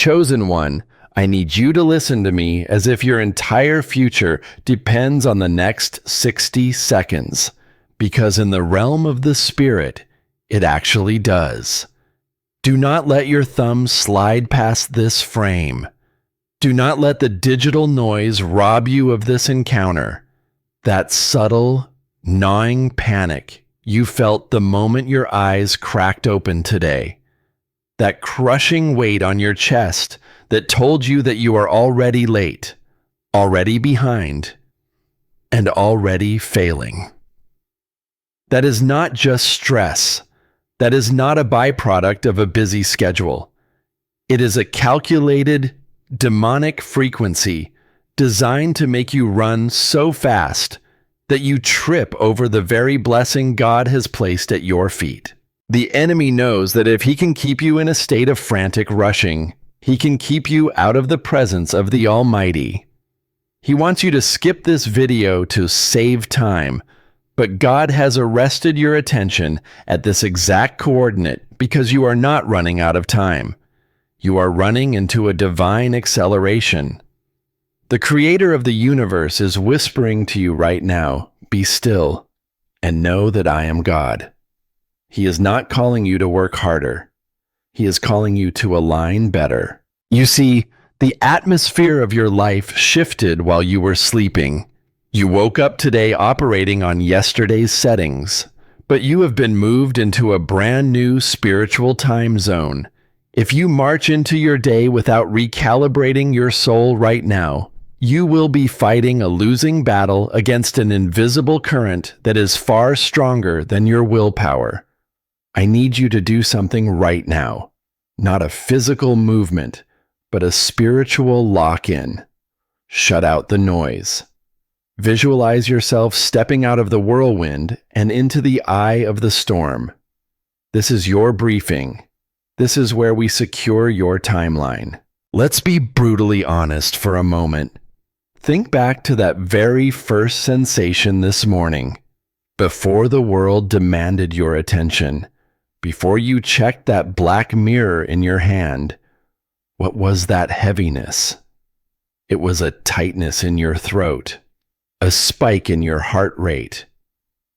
chosen one, I need you to listen to me as if your entire future depends on the next 60 seconds, because in the realm of the spirit, it actually does. Do not let your thumb slide past this frame. Do not let the digital noise rob you of this encounter. That subtle, gnawing panic you felt the moment your eyes cracked open today. That crushing weight on your chest that told you that you are already late, already behind, and already failing. That is not just stress. That is not a byproduct of a busy schedule. It is a calculated, demonic frequency designed to make you run so fast that you trip over the very blessing God has placed at your feet. The enemy knows that if he can keep you in a state of frantic rushing, he can keep you out of the presence of the Almighty. He wants you to skip this video to save time, but God has arrested your attention at this exact coordinate because you are not running out of time. You are running into a divine acceleration. The Creator of the universe is whispering to you right now, be still and know that I am God. He is not calling you to work harder. He is calling you to align better. You see, the atmosphere of your life shifted while you were sleeping. You woke up today operating on yesterday's settings, but you have been moved into a brand new spiritual time zone. If you march into your day without recalibrating your soul right now, you will be fighting a losing battle against an invisible current that is far stronger than your willpower. I need you to do something right now. Not a physical movement, but a spiritual lock-in. Shut out the noise. Visualize yourself stepping out of the whirlwind and into the eye of the storm. This is your briefing. This is where we secure your timeline. Let's be brutally honest for a moment. Think back to that very first sensation this morning, before the world demanded your attention, before you checked that black mirror in your hand. What was that heaviness? It was a tightness in your throat, a spike in your heart rate,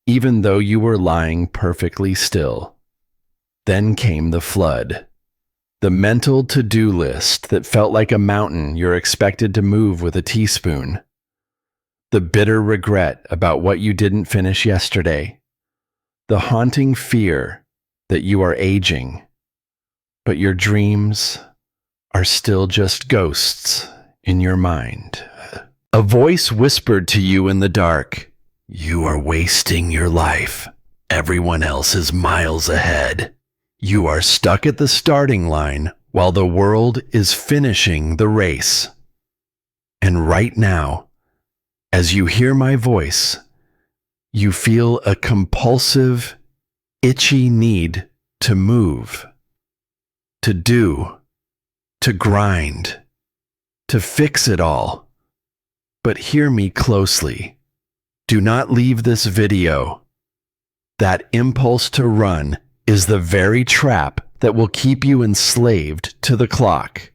even though you were lying perfectly still. Then came the flood. The mental to-do list that felt like a mountain you're expected to move with a teaspoon. The bitter regret about what you didn't finish yesterday. The haunting fear that you are aging, but your dreams are still just ghosts in your mind. A voice whispered to you in the dark, "You are wasting your life. Everyone else is miles ahead. You are stuck at the starting line while the world is finishing the race." And right now, as you hear my voice, you feel a compulsive, itchy need to move, to do, to grind, to fix it all. But hear me closely. Do not leave this video. That impulse to run is the very trap that will keep you enslaved to the clock.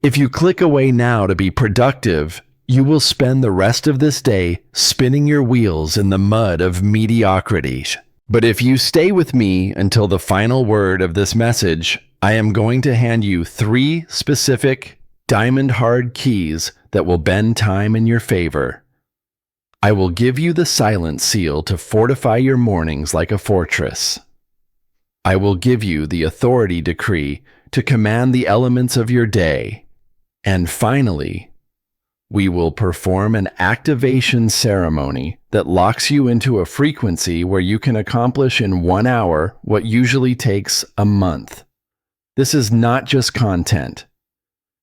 If you click away now to be productive, you will spend the rest of this day spinning your wheels in the mud of mediocrity. But if you stay with me until the final word of this message, I am going to hand you 3 specific, diamond-hard keys that will bend time in your favor. I will give you the silent seal to fortify your mornings like a fortress. I will give you the authority decree to command the elements of your day. And finally, we will perform an activation ceremony that locks you into a frequency where you can accomplish in 1 hour what usually takes a month. This is not just content.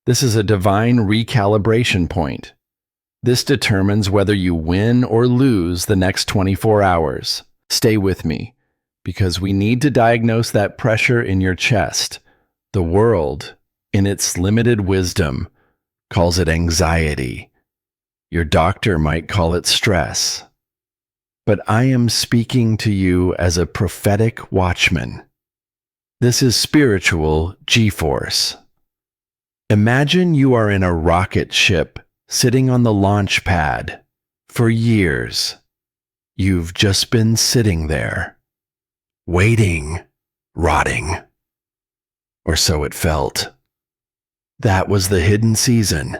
This is a divine recalibration point. This determines whether you win or lose the next 24 hours. Stay with me, because we need to diagnose that pressure in your chest. The world, in its limited wisdom, calls it anxiety. Your doctor might call it stress. But I am speaking to you as a prophetic watchman. This is spiritual G-force. Imagine you are in a rocket ship sitting on the launch pad. For years, you've just been sitting there, waiting, rotting. Or so it felt. That was the hidden season.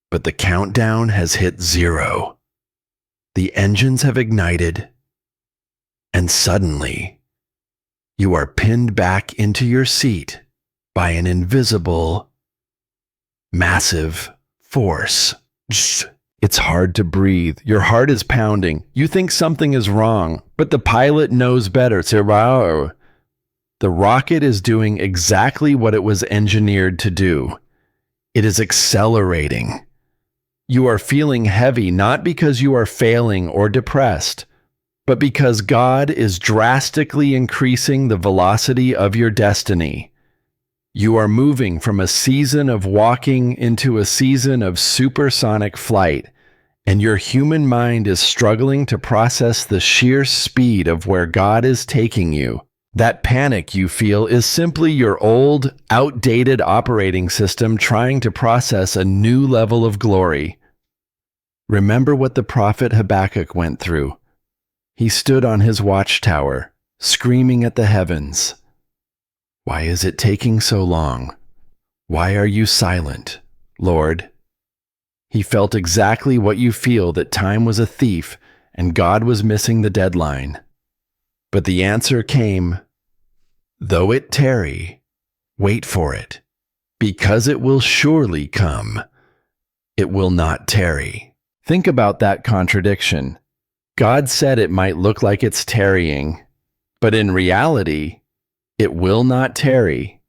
But the countdown has hit 0. The engines have ignited, and suddenly, you are pinned back into your seat by an invisible, massive force. It's hard to breathe. Your heart is pounding. You think something is wrong, but the pilot knows better. The rocket is doing exactly what it was engineered to do. It is accelerating. You are feeling heavy not because you are failing or depressed, but because God is drastically increasing the velocity of your destiny. You are moving from a season of walking into a season of supersonic flight, and your human mind is struggling to process the sheer speed of where God is taking you. That panic you feel is simply your old, outdated operating system trying to process a new level of glory. Remember what the prophet Habakkuk went through. He stood on his watchtower, screaming at the heavens. Why is it taking so long? Why are you silent, Lord? He felt exactly what you feel, that time was a thief and God was missing the deadline. But the answer came, though it tarry, wait for it, because it will surely come. It will not tarry. Think about that contradiction. God said it might look like it's tarrying, but in reality, it will not tarry.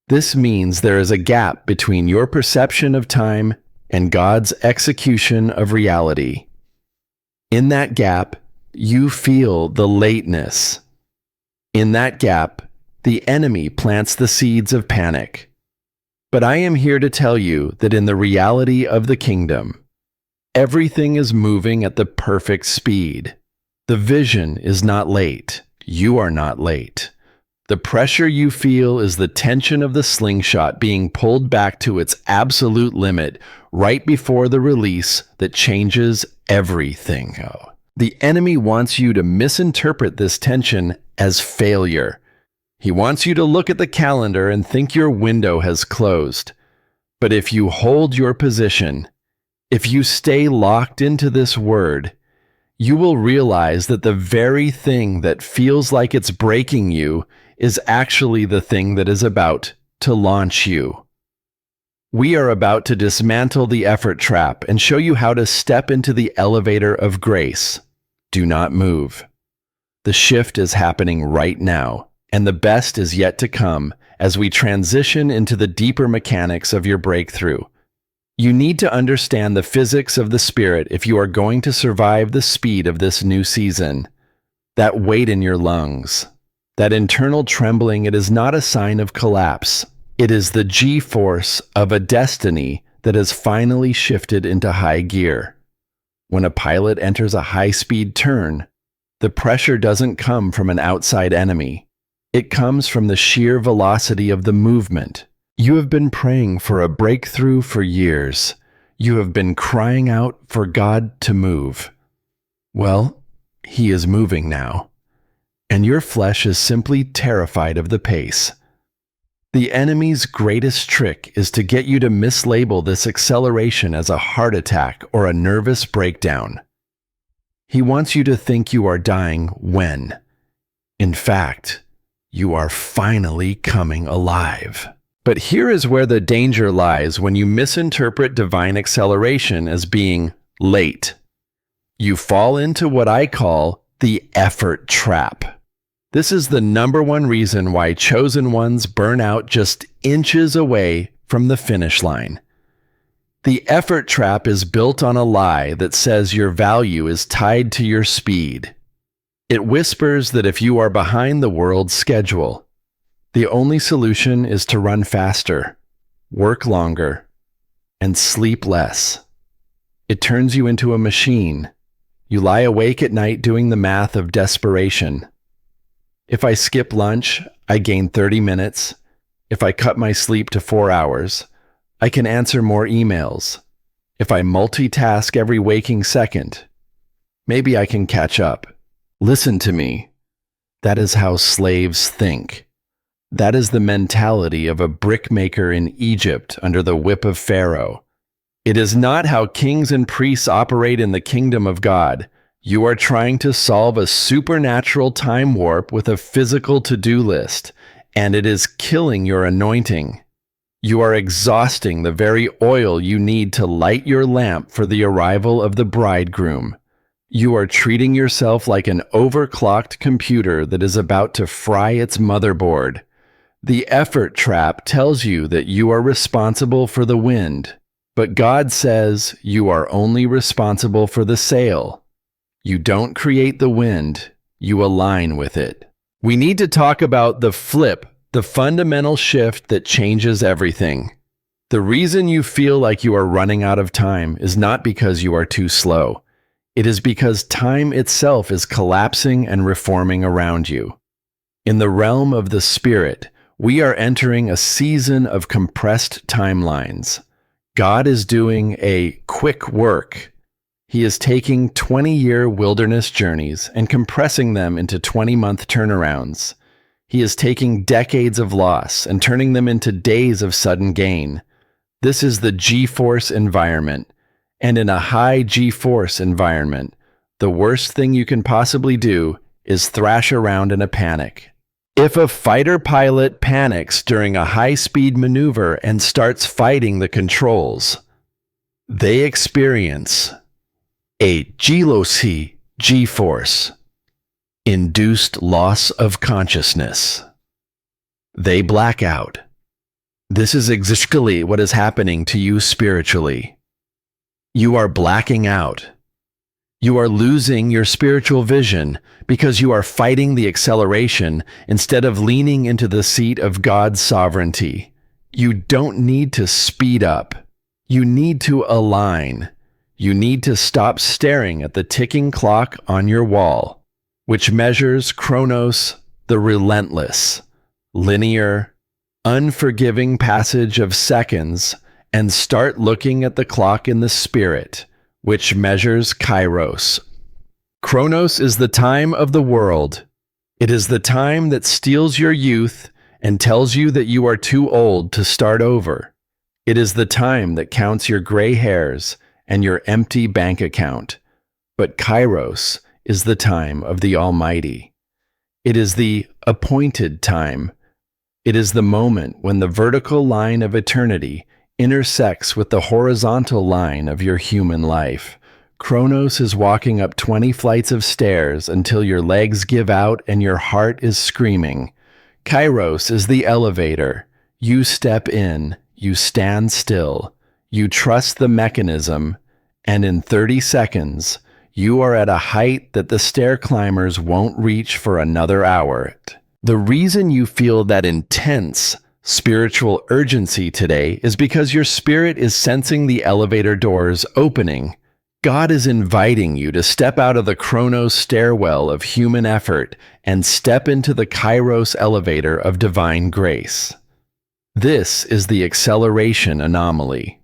This means there is a gap between your perception of time and God's execution of reality. In that gap, you feel the lateness. In that gap, the enemy plants the seeds of panic. But I am here to tell you that in the reality of the kingdom, everything is moving at the perfect speed. The vision is not late. You are not late. The pressure you feel is the tension of the slingshot being pulled back to its absolute limit right before the release that changes everything. The enemy wants you to misinterpret this tension as failure. He wants you to look at the calendar and think your window has closed. But if you hold your position, if you stay locked into this word, you will realize that the very thing that feels like it's breaking you is actually the thing that is about to launch you. We are about to dismantle the effort trap and show you how to step into the elevator of grace. Do not move. The shift is happening right now, and the best is yet to come as we transition into the deeper mechanics of your breakthrough. You need to understand the physics of the spirit if you are going to survive the speed of this new season. That weight in your lungs, that internal trembling, it is not a sign of collapse. It is the G-force of a destiny that has finally shifted into high gear. When a pilot enters a high-speed turn, the pressure doesn't come from an outside enemy. It comes from the sheer velocity of the movement. You have been praying for a breakthrough for years. You have been crying out for God to move. Well, He is moving now, and your flesh is simply terrified of the pace. The enemy's greatest trick is to get you to mislabel this acceleration as a heart attack or a nervous breakdown. He wants you to think you are dying when, in fact, you are finally coming alive. But here is where the danger lies when you misinterpret divine acceleration as being late. You fall into what I call the effort trap. This is the number one reason why chosen ones burn out just inches away from the finish line. The effort trap is built on a lie that says your value is tied to your speed. It whispers that if you are behind the world's schedule, the only solution is to run faster, work longer, and sleep less. It turns you into a machine. You lie awake at night doing the math of desperation. If I skip lunch, I gain 30 minutes. If I cut my sleep to 4 hours, I can answer more emails. If I multitask every waking second, maybe I can catch up. Listen to me. That is how slaves think. That is the mentality of a brickmaker in Egypt under the whip of Pharaoh. It is not how kings and priests operate in the kingdom of God. You are trying to solve a supernatural time warp with a physical to-do list, and it is killing your anointing. You are exhausting the very oil you need to light your lamp for the arrival of the bridegroom. You are treating yourself like an overclocked computer that is about to fry its motherboard. The effort trap tells you that you are responsible for the wind, but God says you are only responsible for the sail. You don't create the wind, you align with it. We need to talk about the flip, the fundamental shift that changes everything. The reason you feel like you are running out of time is not because you are too slow. It is because time itself is collapsing and reforming around you. In the realm of the spirit, we are entering a season of compressed timelines. God is doing a quick work. He is taking 20-year wilderness journeys and compressing them into 20-month turnarounds. He is taking decades of loss and turning them into days of sudden gain. This is the G-force environment. And in a high G-force environment, the worst thing you can possibly do is thrash around in a panic. If a fighter pilot panics during a high-speed maneuver and starts fighting the controls, they experience a G-force, induced loss of consciousness. They black out. This is exactly what is happening to you spiritually. You are blacking out. You are losing your spiritual vision because you are fighting the acceleration instead of leaning into the seat of God's sovereignty. You don't need to speed up. You need to align. You need to stop staring at the ticking clock on your wall, which measures Chronos, the relentless, linear, unforgiving passage of seconds, and start looking at the clock in the spirit, which measures Kairos. Chronos is the time of the world. It is the time that steals your youth and tells you that you are too old to start over. It is the time that counts your gray hairs and your empty bank account. But Kairos is the time of the Almighty. It is the appointed time. It is the moment when the vertical line of eternity intersects with the horizontal line of your human life. Chronos is walking up 20 flights of stairs until your legs give out and your heart is screaming. Kairos is the elevator. You step in, you stand still, you trust the mechanism, and in 30 seconds, you are at a height that the stair climbers won't reach for another hour. The reason you feel that intense spiritual urgency today is because your spirit is sensing the elevator doors opening. God is inviting you to step out of the Chronos stairwell of human effort and step into the Kairos elevator of divine grace. This is the acceleration anomaly.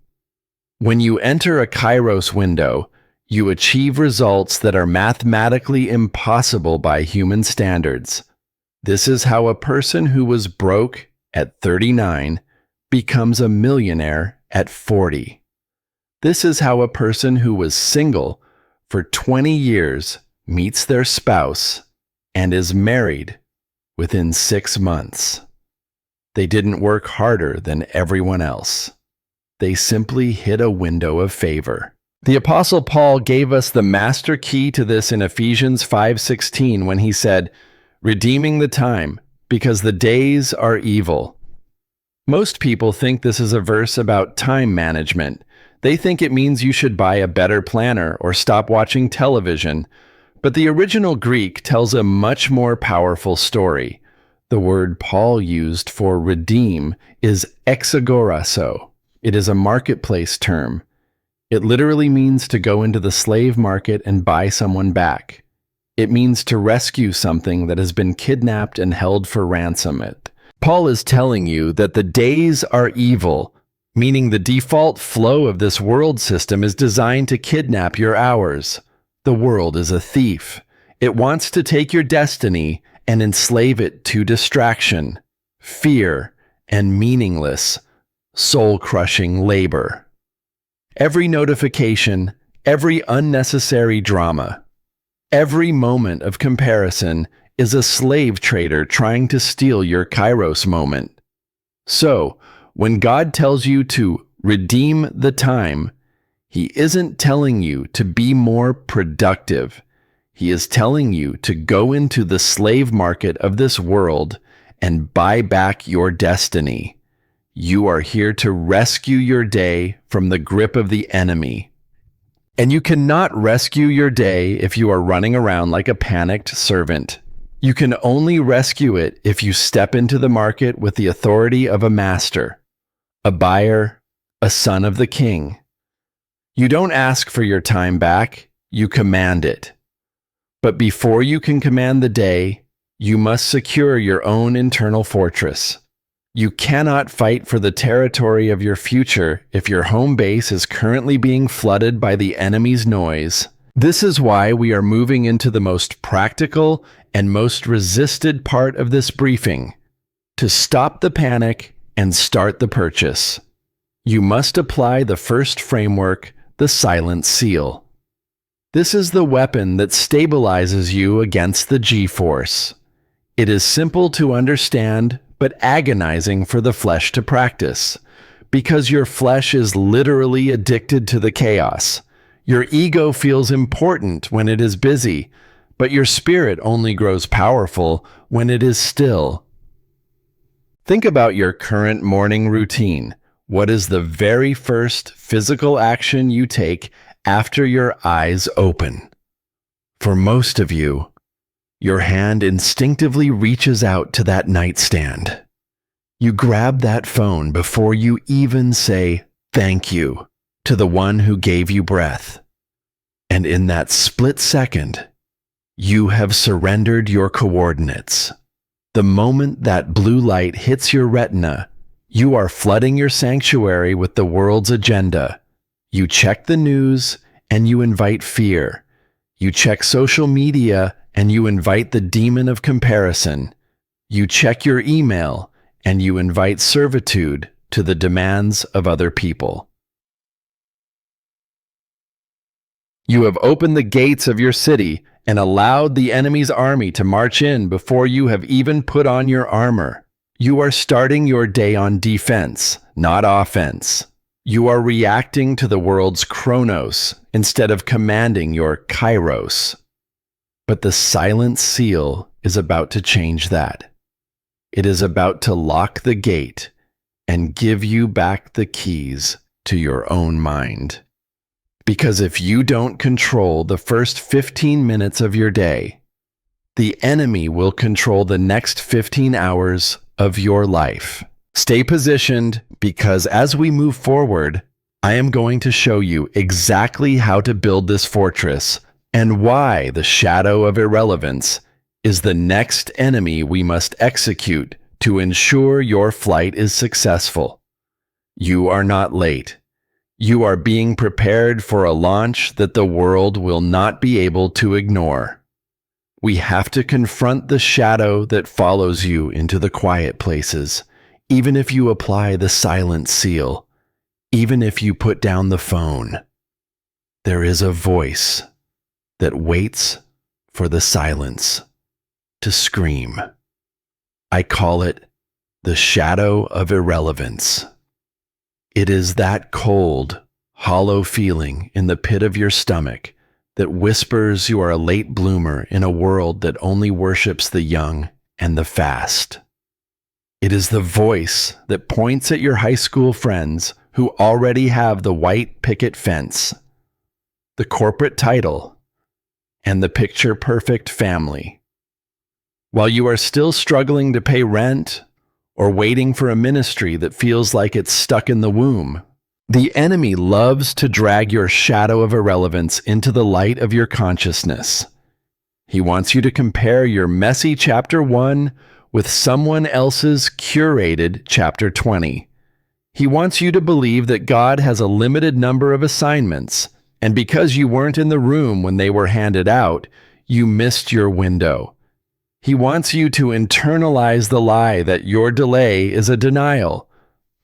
When you enter a Kairos window, you achieve results that are mathematically impossible by human standards. This is how a person who was broke at 39 becomes a millionaire at 40. This is how a person who was single for 20 years meets their spouse and is married within 6 months. They didn't work harder than everyone else. They simply hit a window of favor. The Apostle Paul gave us the master key to this in Ephesians 5:16 when he said, "Redeeming the time, because the days are evil." Most people think this is a verse about time management. They think it means you should buy a better planner or stop watching television. But the original Greek tells a much more powerful story. The word Paul used for redeem is exagorazo. It is a marketplace term. It literally means to go into the slave market and buy someone back. It means to rescue something that has been kidnapped and held for ransom. Paul is telling you that the days are evil, meaning the default flow of this world system is designed to kidnap your hours. The world is a thief. It wants to take your destiny and enslave it to distraction, fear, and meaningless, soul-crushing labor. Every notification, every unnecessary drama, every moment of comparison is a slave trader trying to steal your Kairos moment. So, when God tells you to redeem the time, He isn't telling you to be more productive. He is telling you to go into the slave market of this world and buy back your destiny. You are here to rescue your day from the grip of the enemy. And you cannot rescue your day if you are running around like a panicked servant. You can only rescue it if you step into the market with the authority of a master, a buyer, a son of the king. You don't ask for your time back, you command it. But before you can command the day, you must secure your own internal fortress. You cannot fight for the territory of your future if your home base is currently being flooded by the enemy's noise. This is why we are moving into the most practical and most resisted part of this briefing, to stop the panic and start the purchase. You must apply the first framework, the silent seal. This is the weapon that stabilizes you against the G-force. It is simple to understand, but agonizing for the flesh to practice, because your flesh is literally addicted to the chaos. Your ego feels important when it is busy, but your spirit only grows powerful when it is still. Think about your current morning routine. What is the very first physical action you take after your eyes open? For most of you, your hand instinctively reaches out to that nightstand. You grab that phone before you even say thank you to the one who gave you breath. And in that split second, you have surrendered your coordinates. The moment that blue light hits your retina, you are flooding your sanctuary with the world's agenda. You check the news and you invite fear. You check social media and you invite the demon of comparison. You check your email and you invite servitude to the demands of other people. You have opened the gates of your city and allowed the enemy's army to march in before you have even put on your armor. You are starting your day on defense, not offense. You are reacting to the world's Chronos instead of commanding your Kairos. But the silent seal is about to change that. It is about to lock the gate and give you back the keys to your own mind. Because if you don't control the first 15 minutes of your day, the enemy will control the next 15 hours of your life. Stay positioned, because as we move forward, I am going to show you exactly how to build this fortress and why the shadow of irrelevance is the next enemy we must execute to ensure your flight is successful. You are not late. You are being prepared for a launch that the world will not be able to ignore. We have to confront the shadow that follows you into the quiet places, even if you apply the silent seal, even if you put down the phone. There is a voice that waits for the silence to scream. I call it the shadow of irrelevance. It is that cold, hollow feeling in the pit of your stomach that whispers you are a late bloomer in a world that only worships the young and the fast. It is the voice that points at your high school friends who already have the white picket fence, the corporate title, and the picture-perfect family. While you are still struggling to pay rent or waiting for a ministry that feels like it's stuck in the womb, the enemy loves to drag your shadow of irrelevance into the light of your consciousness. He wants you to compare your messy chapter 1 with someone else's curated chapter 20. He wants you to believe that God has a limited number of assignments, and because you weren't in the room when they were handed out, you missed your window. He wants you to internalize the lie that your delay is a denial.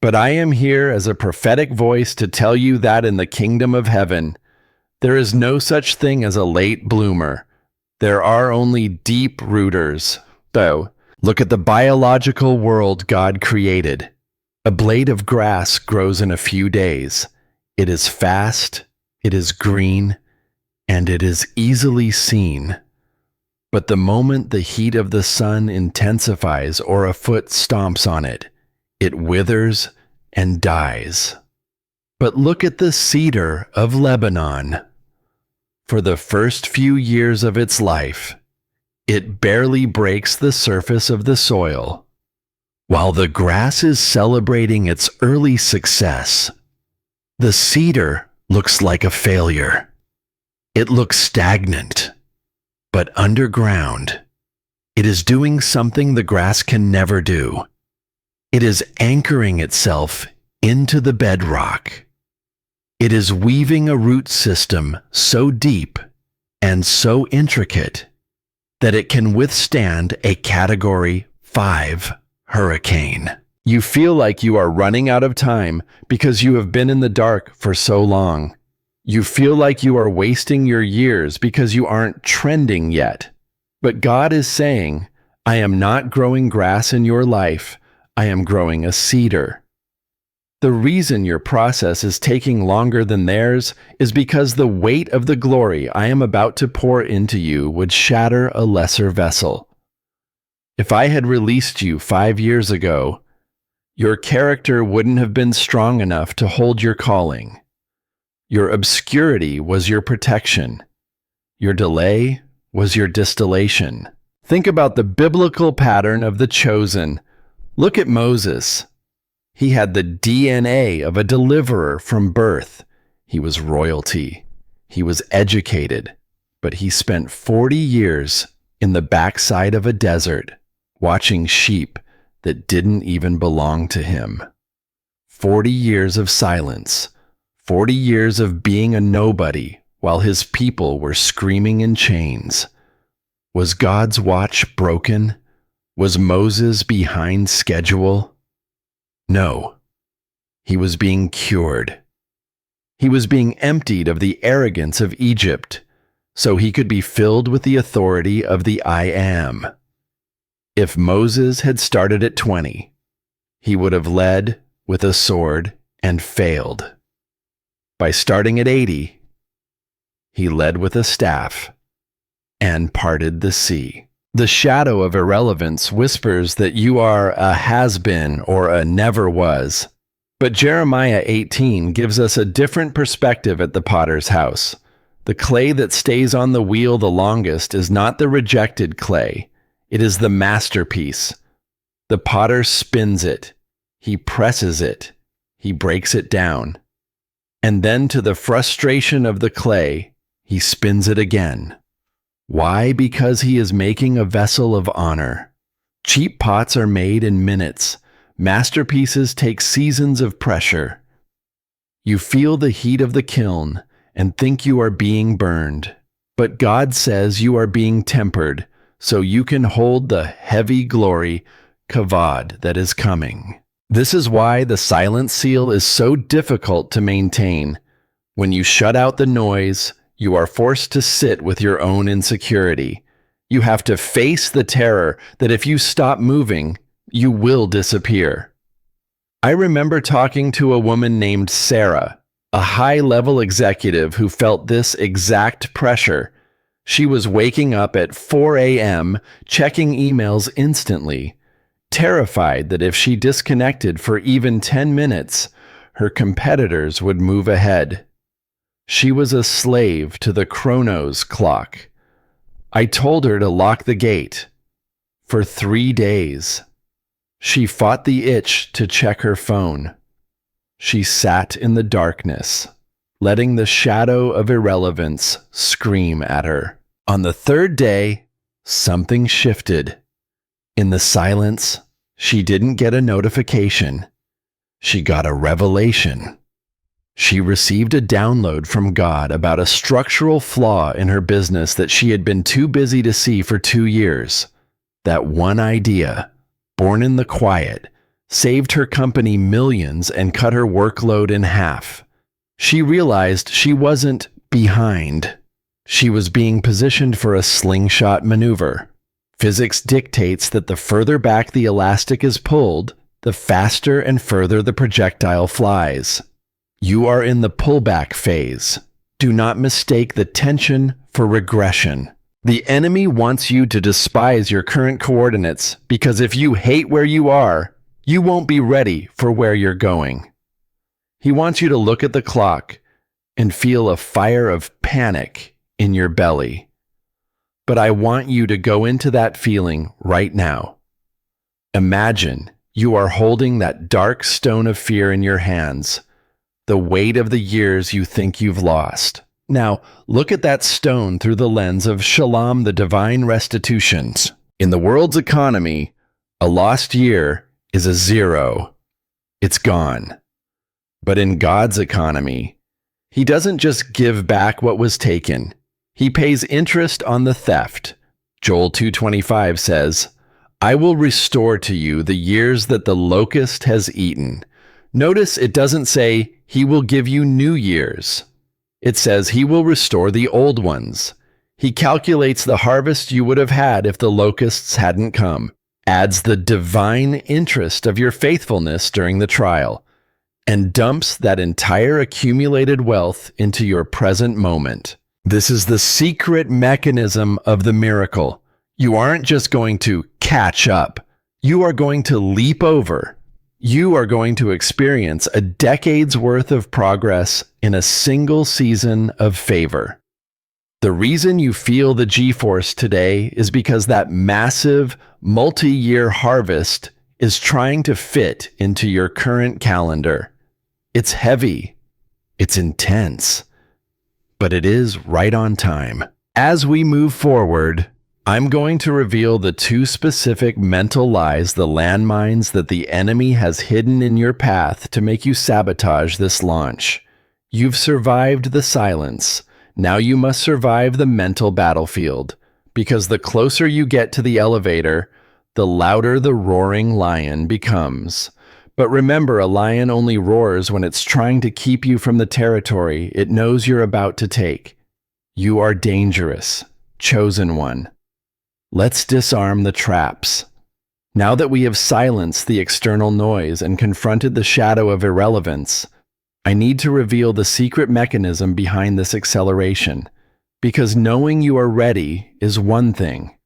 But I am here as a prophetic voice to tell you that in the kingdom of heaven, there is no such thing as a late bloomer. There are only deep rooters. Though, look at the biological world God created. A blade of grass grows in a few days. It is fast, it is green, and it is easily seen. But the moment the heat of the sun intensifies or a foot stomps on it, it withers and dies. But look at the cedar of Lebanon. For the first few years of its life, it barely breaks the surface of the soil. While the grass is celebrating its early success, the cedar looks like a failure. It looks stagnant, but underground, it is doing something the grass can never do. It is anchoring itself into the bedrock. It is weaving a root system so deep and so intricate that it can withstand a Category 5 hurricane. You feel like you are running out of time because you have been in the dark for so long. You feel like you are wasting your years because you aren't trending yet. But God is saying, I am not growing grass in your life. I am growing a cedar. The reason your process is taking longer than theirs is because the weight of the glory I am about to pour into you would shatter a lesser vessel. If I had released you 5 years ago, your character wouldn't have been strong enough to hold your calling. Your obscurity was your protection. Your delay was your distillation. Think about the biblical pattern of the chosen. Look at Moses. He had the DNA of a deliverer from birth. He was royalty. He was educated, but he spent 40 years in the backside of a desert watching sheep that didn't even belong to him. 40 years of silence. 40 years of being a nobody while his people were screaming in chains. Was God's watch broken? Was Moses behind schedule? No. He was being cured. He was being emptied of the arrogance of Egypt, so he could be filled with the authority of the I Am. If Moses had started at 20, he would have led with a sword and failed. By starting at 80, he led with a staff and parted the sea. The shadow of irrelevance whispers that you are a has-been or a never was. But Jeremiah 18 gives us a different perspective at the potter's house. The clay that stays on the wheel the longest is not the rejected clay. It is the masterpiece. The potter spins it. He presses it. He breaks it down. And then, to the frustration of the clay, he spins it again. Why? Because he is making a vessel of honor. Cheap pots are made in minutes. Masterpieces take seasons of pressure. You feel the heat of the kiln and think you are being burned. But God says you are being tempered so you can hold the heavy glory, kavod, that is coming. This is why the silent seal is so difficult to maintain. When you shut out the noise, you are forced to sit with your own insecurity. You have to face the terror that if you stop moving, you will disappear. I remember talking to a woman named Sarah, a high-level executive who felt this exact pressure. She was waking up at 4 a.m., checking emails instantly, terrified that if she disconnected for even 10 minutes, her competitors would move ahead. She was a slave to the Chronos clock. I told her to lock the gate. For 3 days, she fought the itch to check her phone. She sat in the darkness, letting the shadow of irrelevance scream at her. On the 3rd day, something shifted. In the silence, she didn't get a notification. She got a revelation. She received a download from God about a structural flaw in her business that she had been too busy to see for 2 years. That one idea, born in the quiet, saved her company millions and cut her workload in half. She realized she wasn't behind. She was being positioned for a slingshot maneuver. Physics dictates that the further back the elastic is pulled, the faster and further the projectile flies. You are in the pullback phase. Do not mistake the tension for regression. The enemy wants you to despise your current coordinates because if you hate where you are, you won't be ready for where you're going. He wants you to look at the clock and feel a fire of panic in your belly. But I want you to go into that feeling right now. Imagine you are holding that dark stone of fear in your hands, the weight of the years you think you've lost. Now, look at that stone through the lens of Shalam, the divine restitutions. In the world's economy, a lost year is a zero. It's gone. But in God's economy, He doesn't just give back what was taken. He pays interest on the theft. Joel 2:25 says, I will restore to you the years that the locust has eaten. Notice it doesn't say He will give you new years. It says He will restore the old ones. He calculates the harvest you would have had if the locusts hadn't come, adds the divine interest of your faithfulness during the trial, and dumps that entire accumulated wealth into your present moment. This is the secret mechanism of the miracle. You aren't just going to catch up. You are going to leap over. You are going to experience a decade's worth of progress in a single season of favor. The reason you feel the G-force today is because that massive, multi-year harvest is trying to fit into your current calendar. It's heavy. It's intense. But it is right on time. As we move forward, I'm going to reveal the 2 specific mental lies, the landmines that the enemy has hidden in your path to make you sabotage this launch. You've survived the silence. Now you must survive the mental battlefield, because the closer you get to the elevator, the louder the roaring lion becomes. But remember, a lion only roars when it's trying to keep you from the territory it knows you're about to take. You are dangerous, chosen one. Let's disarm the traps. Now that we have silenced the external noise and confronted the shadow of irrelevance, I need to reveal the secret mechanism behind this acceleration, because knowing you are ready is one thing,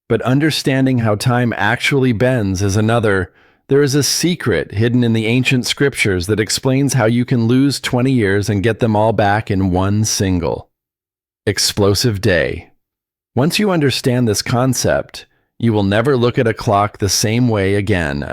but understanding how time actually bends is another. There is a secret hidden in the ancient scriptures that explains how you can lose 20 years and get them all back in one single explosive day. Once you understand this concept, you will never look at a clock the same way again.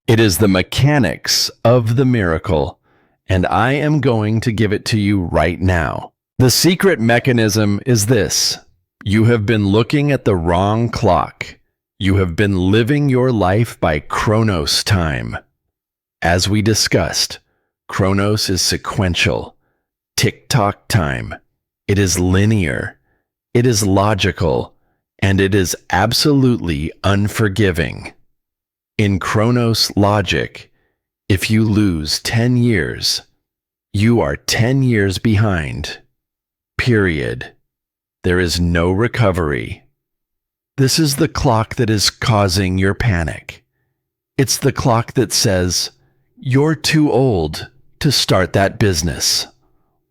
It is the mechanics of the miracle, and I am going to give it to you right now. The secret mechanism is this. You have been looking at the wrong clock. You have been living your life by Chronos time. As we discussed, Chronos is sequential, tick-tock time. It is linear. It is logical, and it is absolutely unforgiving. In Chronos logic, if you lose 10 years, you are 10 years behind. Period. There is no recovery. This is the clock that is causing your panic. It's the clock that says, you're too old to start that business,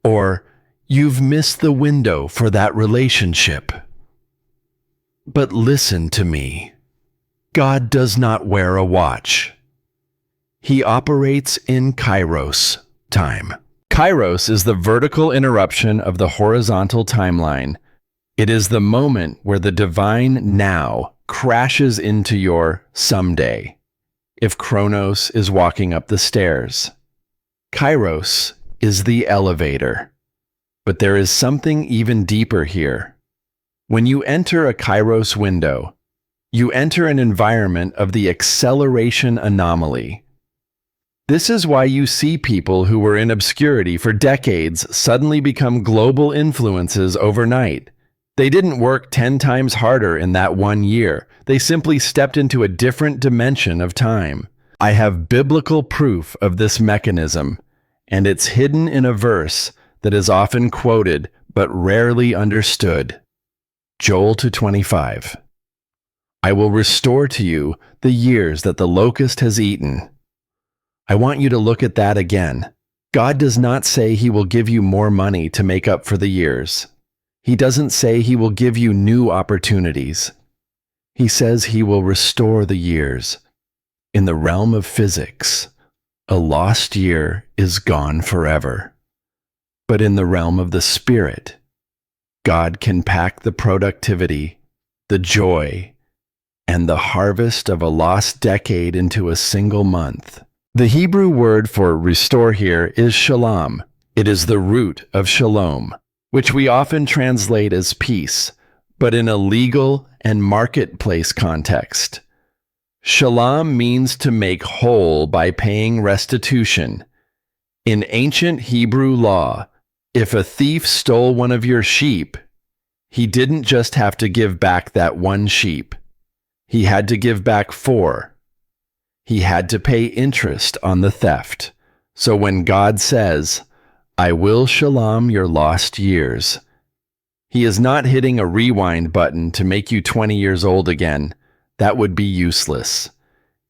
or you've missed the window for that relationship. But listen to me. God does not wear a watch. He operates in Kairos time. Kairos is the vertical interruption of the horizontal timeline. It is the moment where the divine now crashes into your someday, if Chronos is walking up the stairs. Kairos is the elevator. But there is something even deeper here. When you enter a Kairos window, you enter an environment of the acceleration anomaly. This is why you see people who were in obscurity for decades suddenly become global influences overnight. They didn't work 10 times harder in that 1 year. They simply stepped into a different dimension of time. I have biblical proof of this mechanism, and it's hidden in a verse that is often quoted but rarely understood. Joel 2:25. I will restore to you the years that the locust has eaten. I want you to look at that again. God does not say He will give you more money to make up for the years. He doesn't say He will give you new opportunities. He says He will restore the years. In the realm of physics, a lost year is gone forever. But in the realm of the Spirit, God can pack the productivity, the joy, and the harvest of a lost decade into a single month. The Hebrew word for restore here is shalom. It is the root of shalom, which we often translate as peace, but in a legal and marketplace context. Shalom means to make whole by paying restitution. In ancient Hebrew law, if a thief stole one of your sheep, he didn't just have to give back that one sheep. He had to give back 4. He had to pay interest on the theft. So when God says, I will shalom your lost years, He is not hitting a rewind button to make you 20 years old again. That would be useless.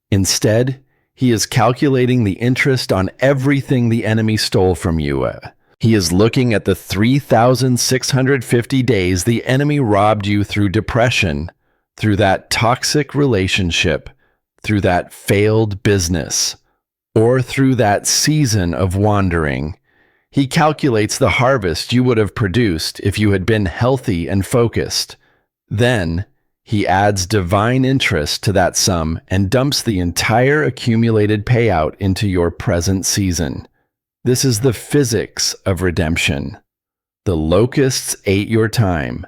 Instead, He is calculating the interest on everything the enemy stole from you. He is looking at the 3,650 days the enemy robbed you through depression, through that toxic relationship, through that failed business, or through that season of wandering. He calculates the harvest you would have produced if you had been healthy and focused. Then, He adds divine interest to that sum and dumps the entire accumulated payout into your present season. This is the physics of redemption. The locusts ate your time,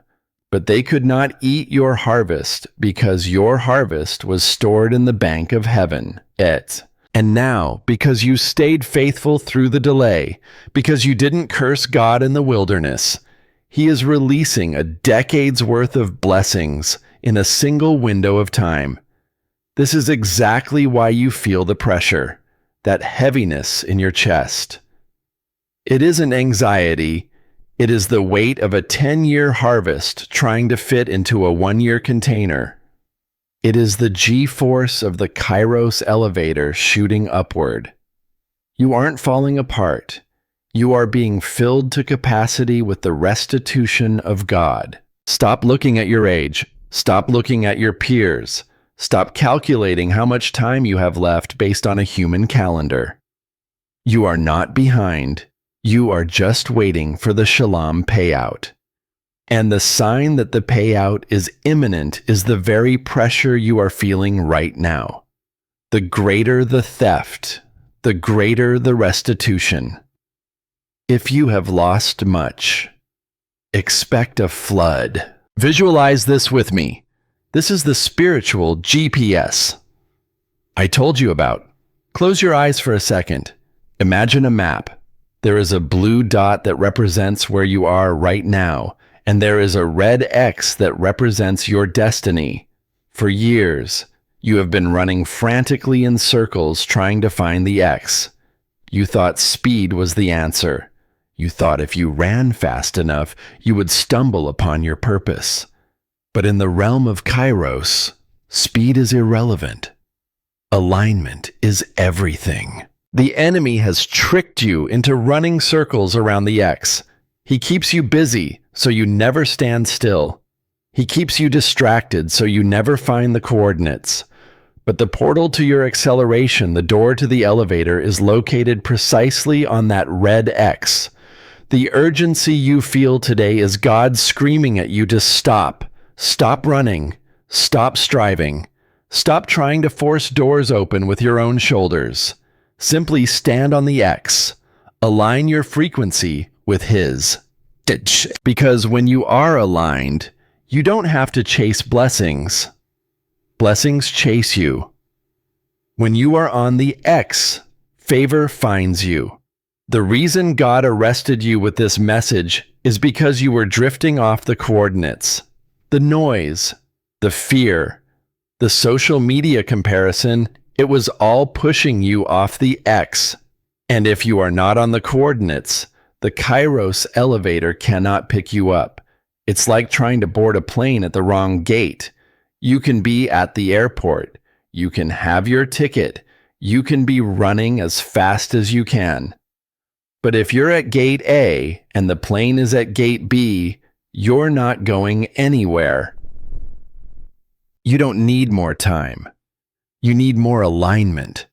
but they could not eat your harvest because your harvest was stored in the bank of heaven. And now, because you stayed faithful through the delay, because you didn't curse God in the wilderness, He is releasing a decade's worth of blessings in a single window of time. This is exactly why you feel the pressure, that heaviness in your chest. It isn't anxiety. It is the weight of a 10-year harvest trying to fit into a 1-year container. It is the G-force of the Kairos elevator shooting upward. You aren't falling apart. You are being filled to capacity with the restitution of God. Stop looking at your age. Stop looking at your peers. Stop calculating how much time you have left based on a human calendar. You are not behind. You are just waiting for the shalom payout. And the sign that the payout is imminent is the very pressure you are feeling right now. The greater the theft, the greater the restitution. If you have lost much, expect a flood. Visualize this with me. This is the spiritual GPS I told you about. Close your eyes for a second. Imagine a map. There is a blue dot that represents where you are right now, and there is a red X that represents your destiny. For years, you have been running frantically in circles trying to find the X. You thought speed was the answer. You thought if you ran fast enough, you would stumble upon your purpose. But in the realm of Kairos, speed is irrelevant. Alignment is everything. The enemy has tricked you into running circles around the X. He keeps you busy, so you never stand still. He keeps you distracted, so you never find the coordinates. But the portal to your acceleration, the door to the elevator, is located precisely on that red X. The urgency you feel today is God screaming at you to stop. Stop running. Stop striving. Stop trying to force doors open with your own shoulders. Simply stand on the X. Align your frequency with His. Because when you are aligned, you don't have to chase blessings. Blessings chase you. When you are on the X favor finds you. The reason God arrested you with this message is because you were drifting off the coordinates. The noise, the fear, the social media comparison, it was all pushing you off the X. And if you are not on the coordinates, the Kairos elevator cannot pick you up. It's like trying to board a plane at the wrong gate. You can be at the airport. You can have your ticket. You can be running as fast as you can. But if you're at gate A and the plane is at gate B, you're not going anywhere. You don't need more time. You need more alignment.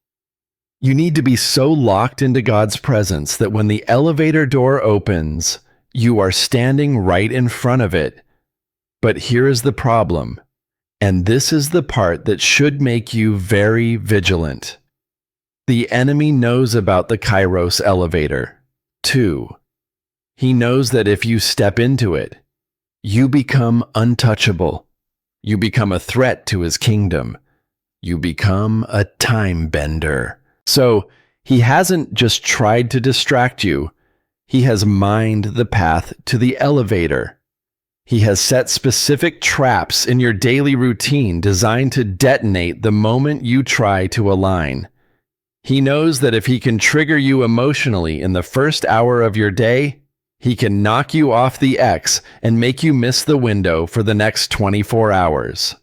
You need to be so locked into God's presence that when the elevator door opens, you are standing right in front of it. But here is the problem, and this is the part that should make you very vigilant. The enemy knows about the Kairos elevator, too. He knows that if you step into it, you become untouchable. You become a threat to his kingdom. You become a time bender. So he hasn't just tried to distract you. He has mined the path to the elevator. He has set specific traps in your daily routine designed to detonate the moment you try to align. He knows that if he can trigger you emotionally in the first hour of your day, he can knock you off the X and make you miss the window for the next 24 hours.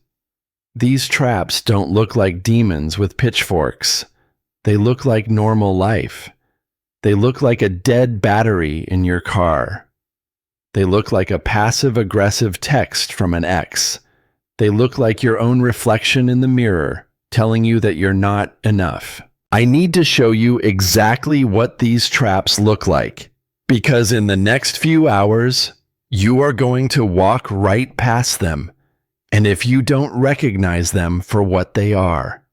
These traps don't look like demons with pitchforks. They look like normal life. They look like a dead battery in your car. They look like a passive-aggressive text from an ex. They look like your own reflection in the mirror, telling you that you're not enough. I need to show you exactly what these traps look like, because in the next few hours, you are going to walk right past them, and if you don't recognize them for what they are,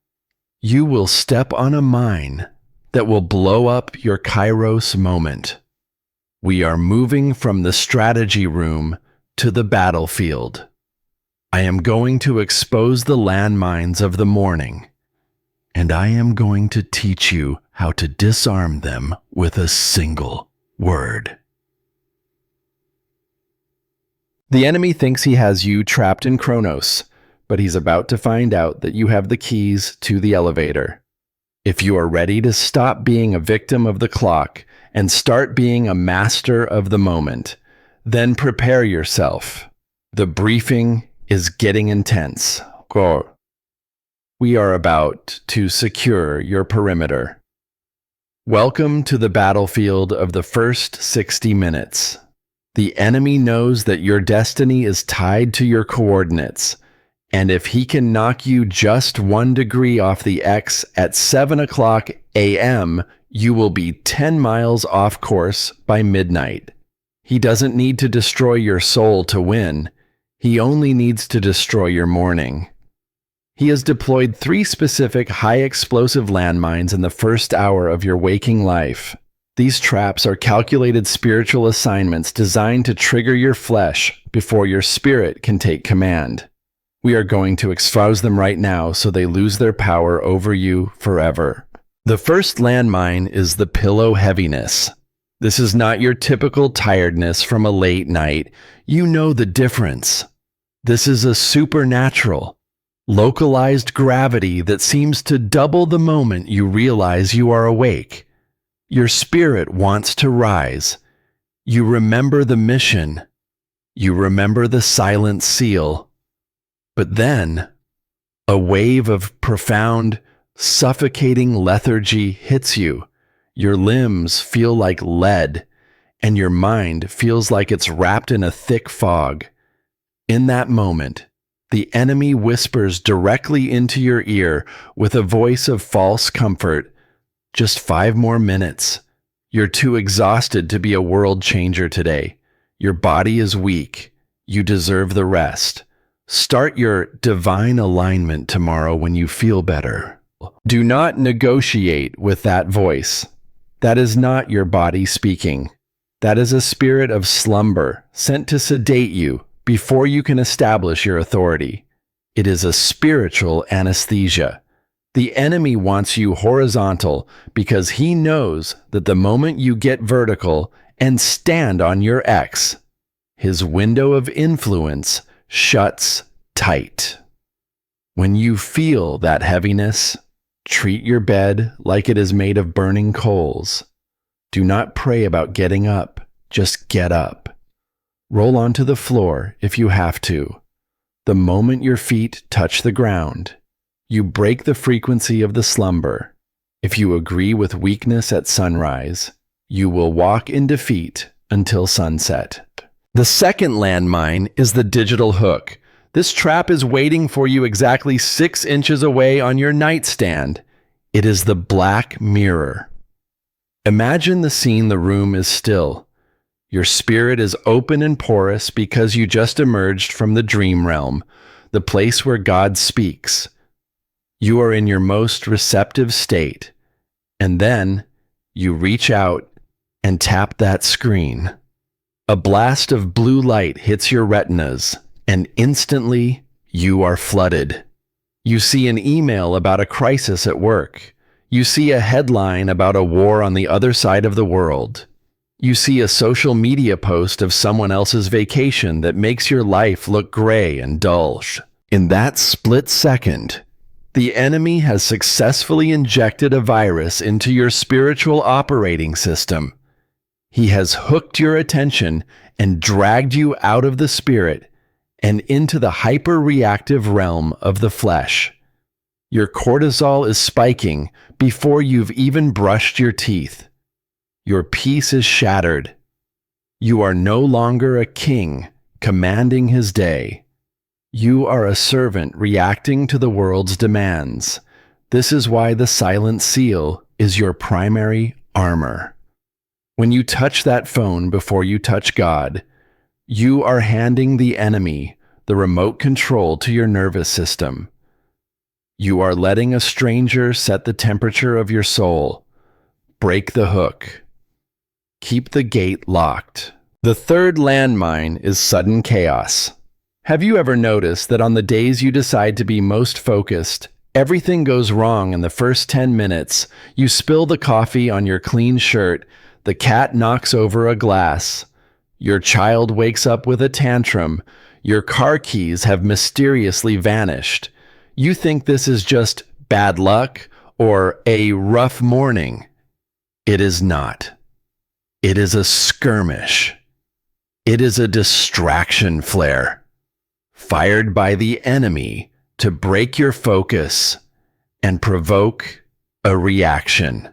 you will step on a mine that will blow up your Kairos moment. We are moving from the strategy room to the battlefield. I am going to expose the landmines of the morning, and I am going to teach you how to disarm them with a single word. The enemy thinks he has you trapped in Chronos, but he's about to find out that you have the keys to the elevator. If you are ready to stop being a victim of the clock and start being a master of the moment, then prepare yourself. The briefing is getting intense. Go. We are about to secure your perimeter. Welcome to the battlefield of the first 60 minutes. The enemy knows that your destiny is tied to your coordinates, and if he can knock you just 1 degree off the X at 7 o'clock a.m., you will be 10 miles off course by midnight. He doesn't need to destroy your soul to win. He only needs to destroy your morning. He has deployed 3 specific high-explosive landmines in the first hour of your waking life. These traps are calculated spiritual assignments designed to trigger your flesh before your spirit can take command. We are going to expose them right now so they lose their power over you forever. The first landmine is the pillow heaviness. This is not your typical tiredness from a late night. You know the difference. This is a supernatural, localized gravity that seems to double the moment you realize you are awake. Your spirit wants to rise. You remember the mission. You remember the silent seal. But then, a wave of profound, suffocating lethargy hits you. Your limbs feel like lead, and your mind feels like it's wrapped in a thick fog. In that moment, the enemy whispers directly into your ear with a voice of false comfort. Just 5 more minutes. You're too exhausted to be a world changer today. Your body is weak. You deserve the rest. Start your divine alignment tomorrow when you feel better. Do not negotiate with that voice. That is not your body speaking. That is a spirit of slumber sent to sedate you before you can establish your authority. It is a spiritual anesthesia. The enemy wants you horizontal because he knows that the moment you get vertical and stand on your X, his window of influence shuts tight. When you feel that heaviness, treat your bed like it is made of burning coals. Do not pray about getting up, just get up. Roll onto the floor if you have to. The moment your feet touch the ground, you break the frequency of the slumber. If you agree with weakness at sunrise, you will walk in defeat until sunset. The second landmine is the digital hook. This trap is waiting for you exactly 6 inches away on your nightstand. It is the black mirror. Imagine the scene. The room is still. Your spirit is open and porous because you just emerged from the dream realm, the place where God speaks. You are in your most receptive state, and then you reach out and tap that screen. A blast of blue light hits your retinas, and instantly you are flooded. You see an email about a crisis at work. You see a headline about a war on the other side of the world. You see a social media post of someone else's vacation that makes your life look gray and dull. In that split second, the enemy has successfully injected a virus into your spiritual operating system. He has hooked your attention and dragged you out of the spirit and into the hyper-reactive realm of the flesh. Your cortisol is spiking before you've even brushed your teeth. Your peace is shattered. You are no longer a king commanding his day. You are a servant reacting to the world's demands. This is why the silent seal is your primary armor. When you touch that phone before you touch God, you are handing the enemy the remote control to your nervous system. You are letting a stranger set the temperature of your soul. Break the hook. Keep the gate locked. The third landmine is sudden chaos. Have you ever noticed that on the days you decide to be most focused, everything goes wrong in the first 10 minutes? You spill the coffee on your clean shirt, the cat knocks over a glass, your child wakes up with a tantrum, your car keys have mysteriously vanished. You think this is just bad luck or a rough morning. It is not. It is a skirmish. It is a distraction flare, fired by the enemy to break your focus and provoke a reaction.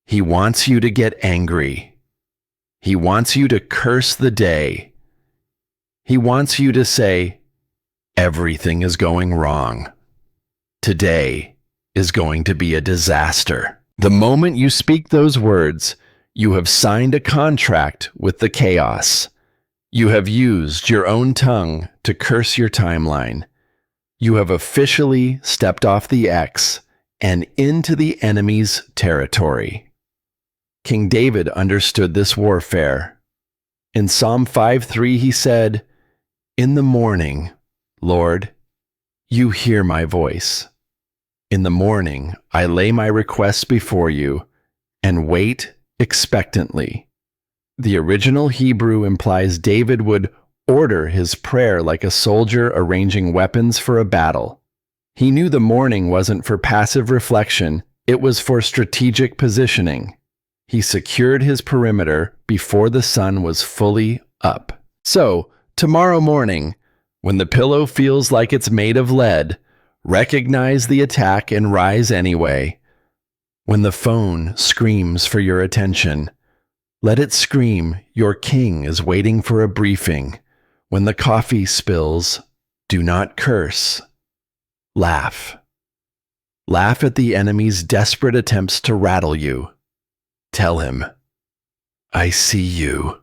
He wants you to get angry. He wants you to curse the day. He wants you to say, everything is going wrong. Today is going to be a disaster. The moment you speak those words, you have signed a contract with the chaos. You have used your own tongue to curse your timeline. You have officially stepped off the X and into the enemy's territory. King David understood this warfare. In Psalm 5:3 he said, "In the morning, Lord, you hear my voice. In the morning I lay my requests before you and wait expectantly." The original Hebrew implies David would order his prayer like a soldier arranging weapons for a battle. He knew the morning wasn't for passive reflection, it was for strategic positioning. He secured his perimeter before the sun was fully up. So, tomorrow morning, when the pillow feels like it's made of lead, recognize the attack and rise anyway. When the phone screams for your attention, let it scream your king is waiting for a briefing. When the coffee spills, do not curse. Laugh. Laugh at the enemy's desperate attempts to rattle you. Tell him, I see you,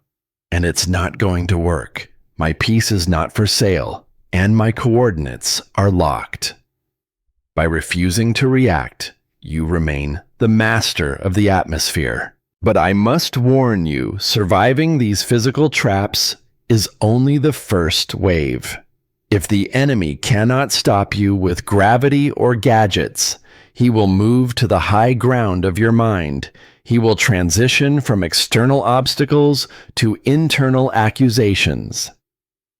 and it's not going to work. My piece is not for sale, and my coordinates are locked. By refusing to react, you remain the master of the atmosphere. But I must warn you, surviving these physical traps is only the first wave. If the enemy cannot stop you with gravity or gadgets, He will move to the high ground of your mind. He will transition from external obstacles to internal accusations.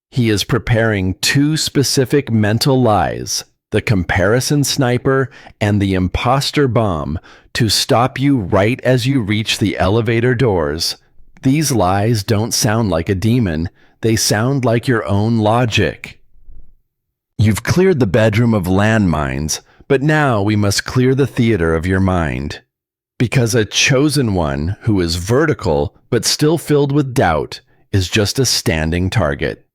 He is preparing two specific mental lies, the comparison sniper and the imposter bomb, to stop you right as you reach the elevator doors. These lies don't sound like a demon. They sound like your own logic. You've cleared the bedroom of landmines, but now we must clear the theater of your mind. Because a chosen one who is vertical but still filled with doubt is just a standing target.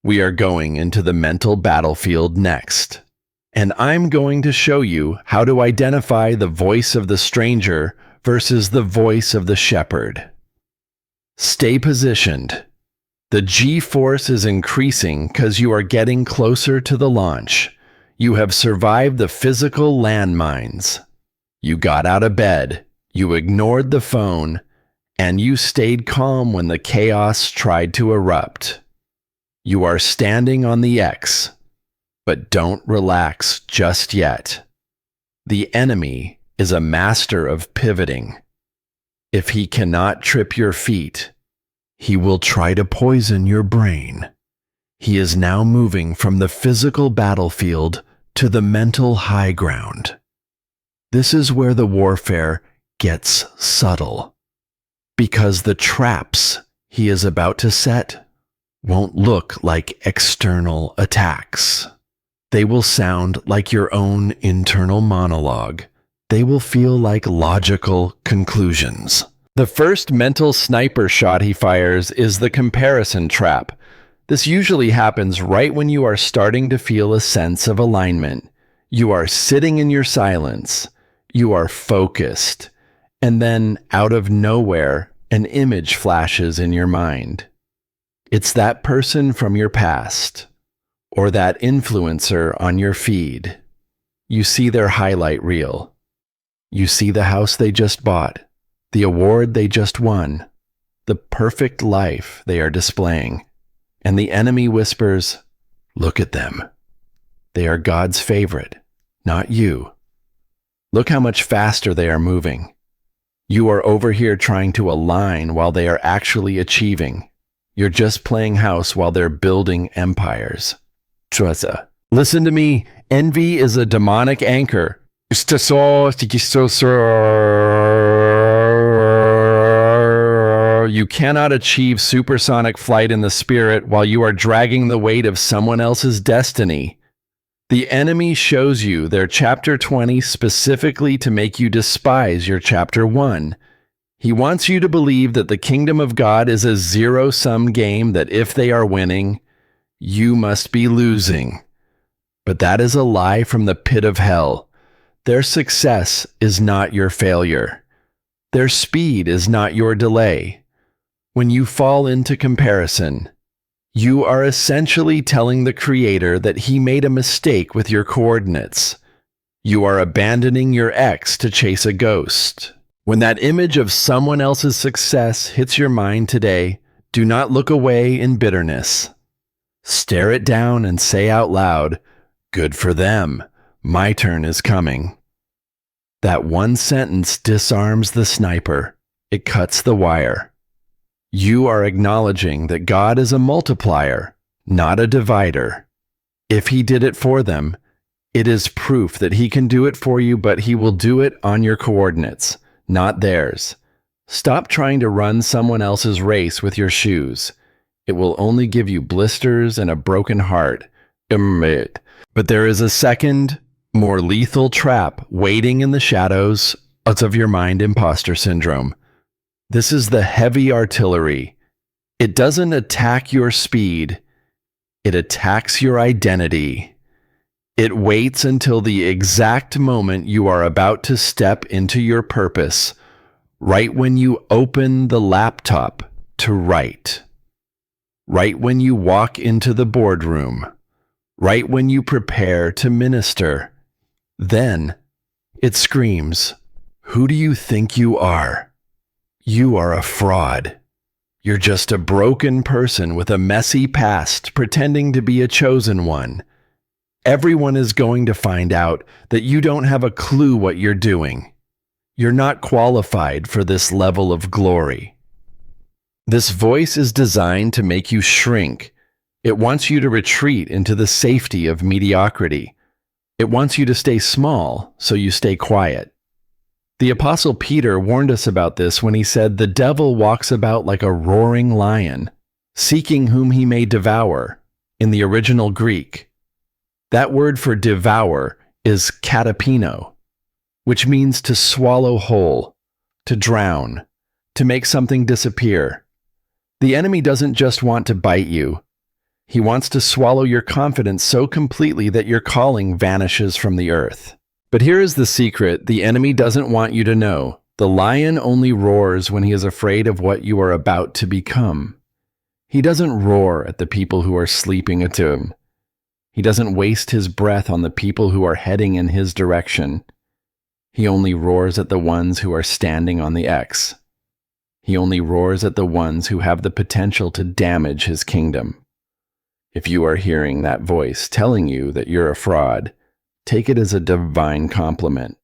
We are going into the mental battlefield next, and I'm going to show you how to identify the voice of the stranger versus the voice of the shepherd. Stay positioned. The G-force is increasing because you are getting closer to the launch. You have survived the physical landmines. You got out of bed, you ignored the phone, and you stayed calm when the chaos tried to erupt. You are standing on the X, but don't relax just yet. The enemy is a master of pivoting. If he cannot trip your feet, he will try to poison your brain. He is now moving from the physical battlefield to the mental high ground. This is where the warfare gets subtle, because the traps he is about to set won't look like external attacks. They will sound like your own internal monologue. They will feel like logical conclusions. The first mental sniper shot he fires is the comparison trap. This usually happens right when you are starting to feel a sense of alignment. You are sitting in your silence. You are focused. And then, out of nowhere, an image flashes in your mind. It's that person from your past, or that influencer on your feed. You see their highlight reel. You see the house they just bought, the award they just won, the perfect life they are displaying. And the enemy whispers, "Look at them. They are God's favorite, not you. Look how much faster they are moving. You are over here trying to align while they are actually achieving. You're just playing house while they're building empires." Listen to me. Envy is a demonic anchor. You cannot achieve supersonic flight in the spirit while you are dragging the weight of someone else's destiny. The enemy shows you their chapter 20 specifically to make you despise your chapter 1. He wants you to believe that the kingdom of God is a zero-sum game, that if they are winning, you must be losing. But that is a lie from the pit of hell. Their success is not your failure. Their speed is not your delay. When you fall into comparison, you are essentially telling the Creator that He made a mistake with your coordinates. You are abandoning your ex to chase a ghost. When that image of someone else's success hits your mind today, do not look away in bitterness. Stare it down and say out loud, "Good for them. My turn is coming." That one sentence disarms the sniper. It cuts the wire. You are acknowledging that God is a multiplier, not a divider. If He did it for them, it is proof that He can do it for you, but He will do it on your coordinates, not theirs. Stop trying to run someone else's race with your shoes. It will only give you blisters and a broken heart. But there is a second, more lethal trap waiting in the shadows of your mind: imposter syndrome. This is the heavy artillery. It doesn't attack your speed. It attacks your identity. It waits until the exact moment you are about to step into your purpose, right when you open the laptop to write, right when you walk into the boardroom, right when you prepare to minister. Then it screams, "Who do you think you are? You are a fraud. You're just a broken person with a messy past pretending to be a chosen one. Everyone is going to find out that you don't have a clue what you're doing. You're not qualified for this level of glory. This voice is designed to make you shrink. It wants you to retreat into the safety of mediocrity. It wants you to stay small, so you stay quiet. The Apostle Peter warned us about this when he said, "The devil walks about like a roaring lion, seeking whom he may devour," in the original Greek. That word for devour is katapino, which means to swallow whole, to drown, to make something disappear. The enemy doesn't just want to bite you. He wants to swallow your confidence so completely that your calling vanishes from the earth. But here is the secret the enemy doesn't want you to know. The lion only roars when he is afraid of what you are about to become. He doesn't roar at the people who are sleeping to him. He doesn't waste his breath on the people who are heading in his direction. He only roars at the ones who are standing on the X. He only roars at the ones who have the potential to damage his kingdom. If you are hearing that voice telling you that you're a fraud, take it as a divine compliment.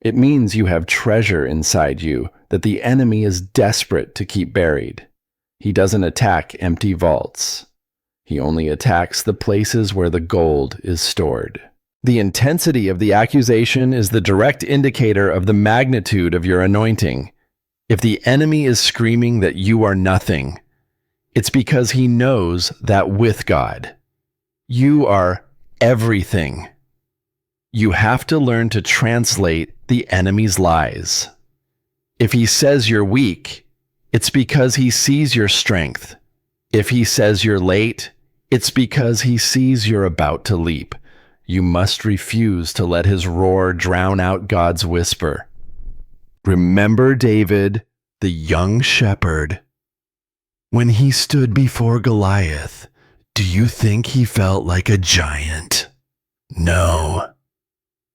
It means you have treasure inside you that the enemy is desperate to keep buried. He doesn't attack empty vaults. He only attacks the places where the gold is stored. The intensity of the accusation is the direct indicator of the magnitude of your anointing. If the enemy is screaming that you are nothing, it's because he knows that with God, you are everything. You have to learn to translate the enemy's lies. If he says you're weak, it's because he sees your strength. If he says you're late, it's because he sees you're about to leap. You must refuse to let his roar drown out God's whisper. Remember David, the young shepherd. When he stood before Goliath, do you think he felt like a giant? No.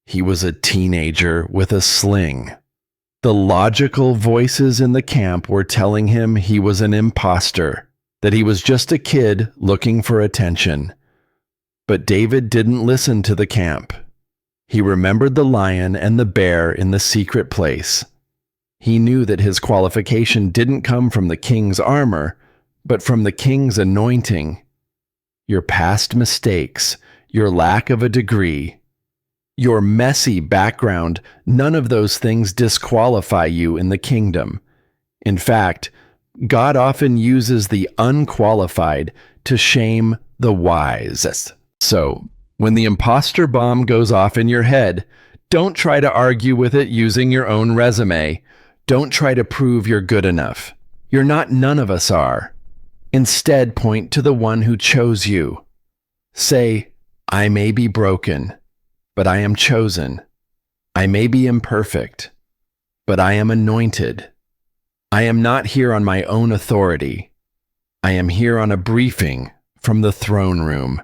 He was a teenager with a sling. The logical voices in the camp were telling him he was an imposter, that he was just a kid looking for attention. But David didn't listen to the camp. He remembered the lion and the bear in the secret place. He knew that his qualification didn't come from the king's armor, but from the king's anointing. Your past mistakes, your lack of a degree, your messy background, none of those things disqualify you in the kingdom. In fact, God often uses the unqualified to shame the wise. So, when the imposter bomb goes off in your head, don't try to argue with it using your own resume. Don't try to prove you're good enough. You're not, none of us are. Instead, point to the one who chose you. Say, I may be broken, but I am chosen. I may be imperfect, but I am anointed. I am not here on my own authority. I am here on a briefing from the throne room.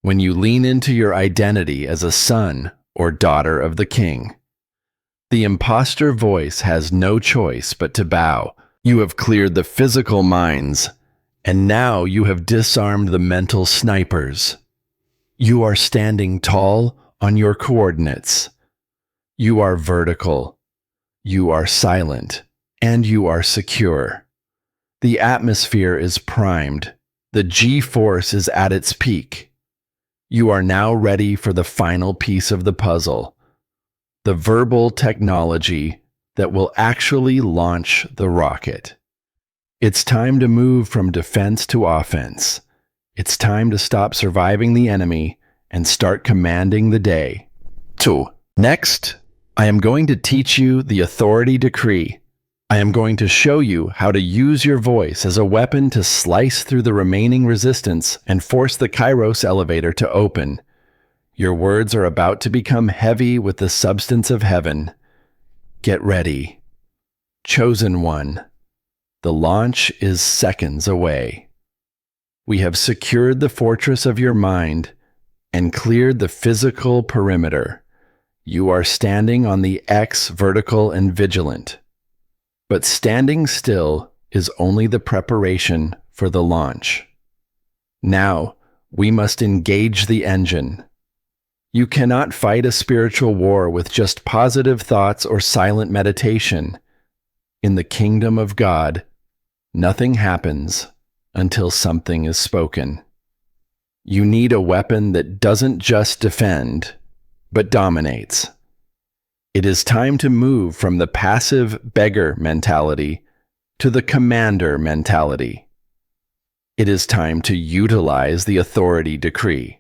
When you lean into your identity as a son or daughter of the king, the imposter voice has no choice but to bow. You have cleared the physical minds, and now you have disarmed the mental snipers. You are standing tall on your coordinates. You are vertical. You are silent, and you are secure. The atmosphere is primed. The G-force is at its peak. You are now ready for the final piece of the puzzle, the verbal technology that will actually launch the rocket. It's time to move from defense to offense. It's time to stop surviving the enemy and start commanding the day. 2. Next, I am going to teach you the authority decree. I am going to show you how to use your voice as a weapon to slice through the remaining resistance and force the Kairos elevator to open. Your words are about to become heavy with the substance of heaven. Get ready. Chosen one. The launch is seconds away. We have secured the fortress of your mind and cleared the physical perimeter. You are standing on the X, vertical and vigilant. But standing still is only the preparation for the launch. Now, We must engage the engine. You cannot fight a spiritual war with just positive thoughts or silent meditation. In the kingdom of God, nothing happens until something is spoken. You need a weapon that doesn't just defend, but dominates. It is time to move from the passive beggar mentality to the commander mentality. It is time to utilize the authority decree.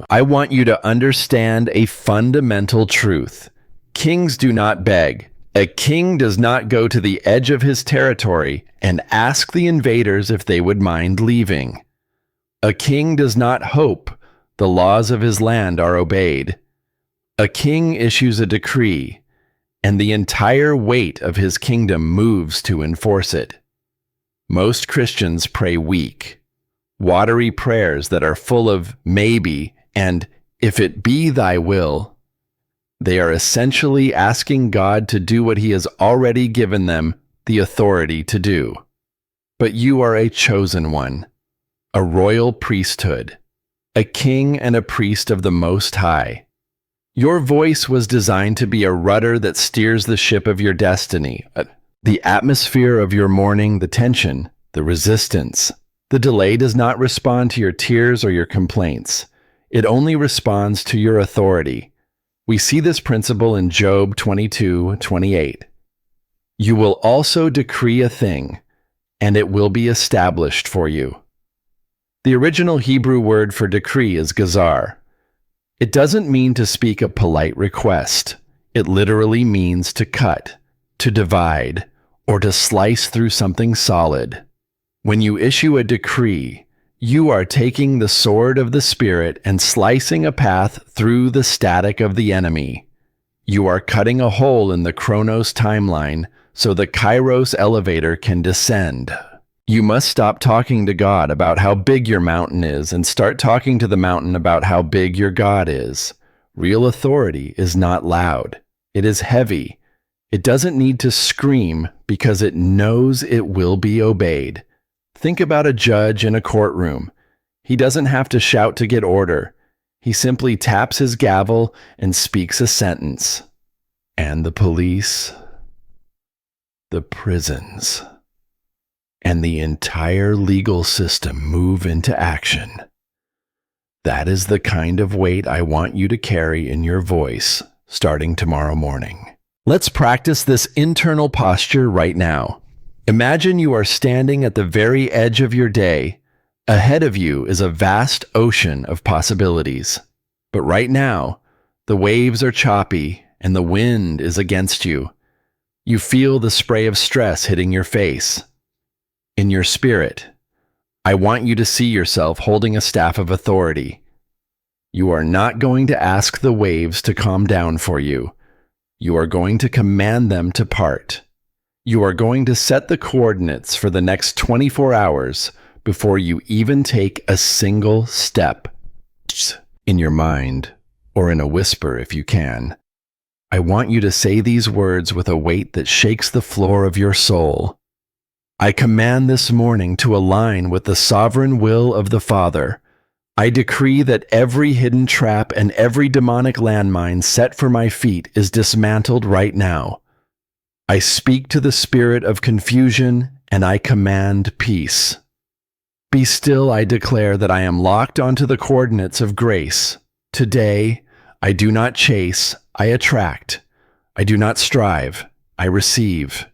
I want you to understand a fundamental truth. Kings do not beg. A king does not go to the edge of his territory and ask the invaders if they would mind leaving. A king does not hope the laws of his land are obeyed. A king issues a decree, and the entire weight of his kingdom moves to enforce it. Most Christians pray weak, watery prayers that are full of maybe and if it be thy will. They are essentially asking God to do what he has already given them the authority to do. But you are a chosen one, a royal priesthood, a king and a priest of the Most High. Your voice was designed to be a rudder that steers the ship of your destiny, the atmosphere of your morning, the tension, the resistance. The delay does not respond to your tears or your complaints. It only responds to your authority. We see this principle in Job 22:28. You will also decree a thing, and it will be established for you. The original Hebrew word for decree is gazar. It doesn't mean to speak a polite request. It literally means to cut, to divide, or to slice through something solid. When you issue a decree, you are taking the sword of the Spirit and slicing a path through the static of the enemy. You are cutting a hole in the Chronos timeline so the Kairos elevator can descend. You must stop talking to God about how big your mountain is and start talking to the mountain about how big your God is. Real authority is not loud. It is heavy. It doesn't need to scream because it knows it will be obeyed. Think about a judge in a courtroom. He doesn't have to shout to get order. He simply taps his gavel and speaks a sentence. And the police, the prisons, and the entire legal system move into action. That is the kind of weight I want you to carry in your voice starting tomorrow morning. Let's practice this internal posture right now. Imagine you are standing at the very edge of your day. Ahead of you is a vast ocean of possibilities. But right now, the waves are choppy and the wind is against you. You feel the spray of stress hitting your face. In your spirit, I want you to see yourself holding a staff of authority. You are not going to ask the waves to calm down for you. You are going to command them to part. You are going to set the coordinates for the next 24 hours before you even take a single step. In your mind, or in a whisper if you can. I want you to say these words with a weight that shakes the floor of your soul. I command this morning to align with the sovereign will of the Father. I decree that every hidden trap and every demonic landmine set for my feet is dismantled right now. I speak to the spirit of confusion and I command peace. Be still, I declare that I am locked onto the coordinates of grace. Today, I do not chase, I attract. I do not strive, I receive.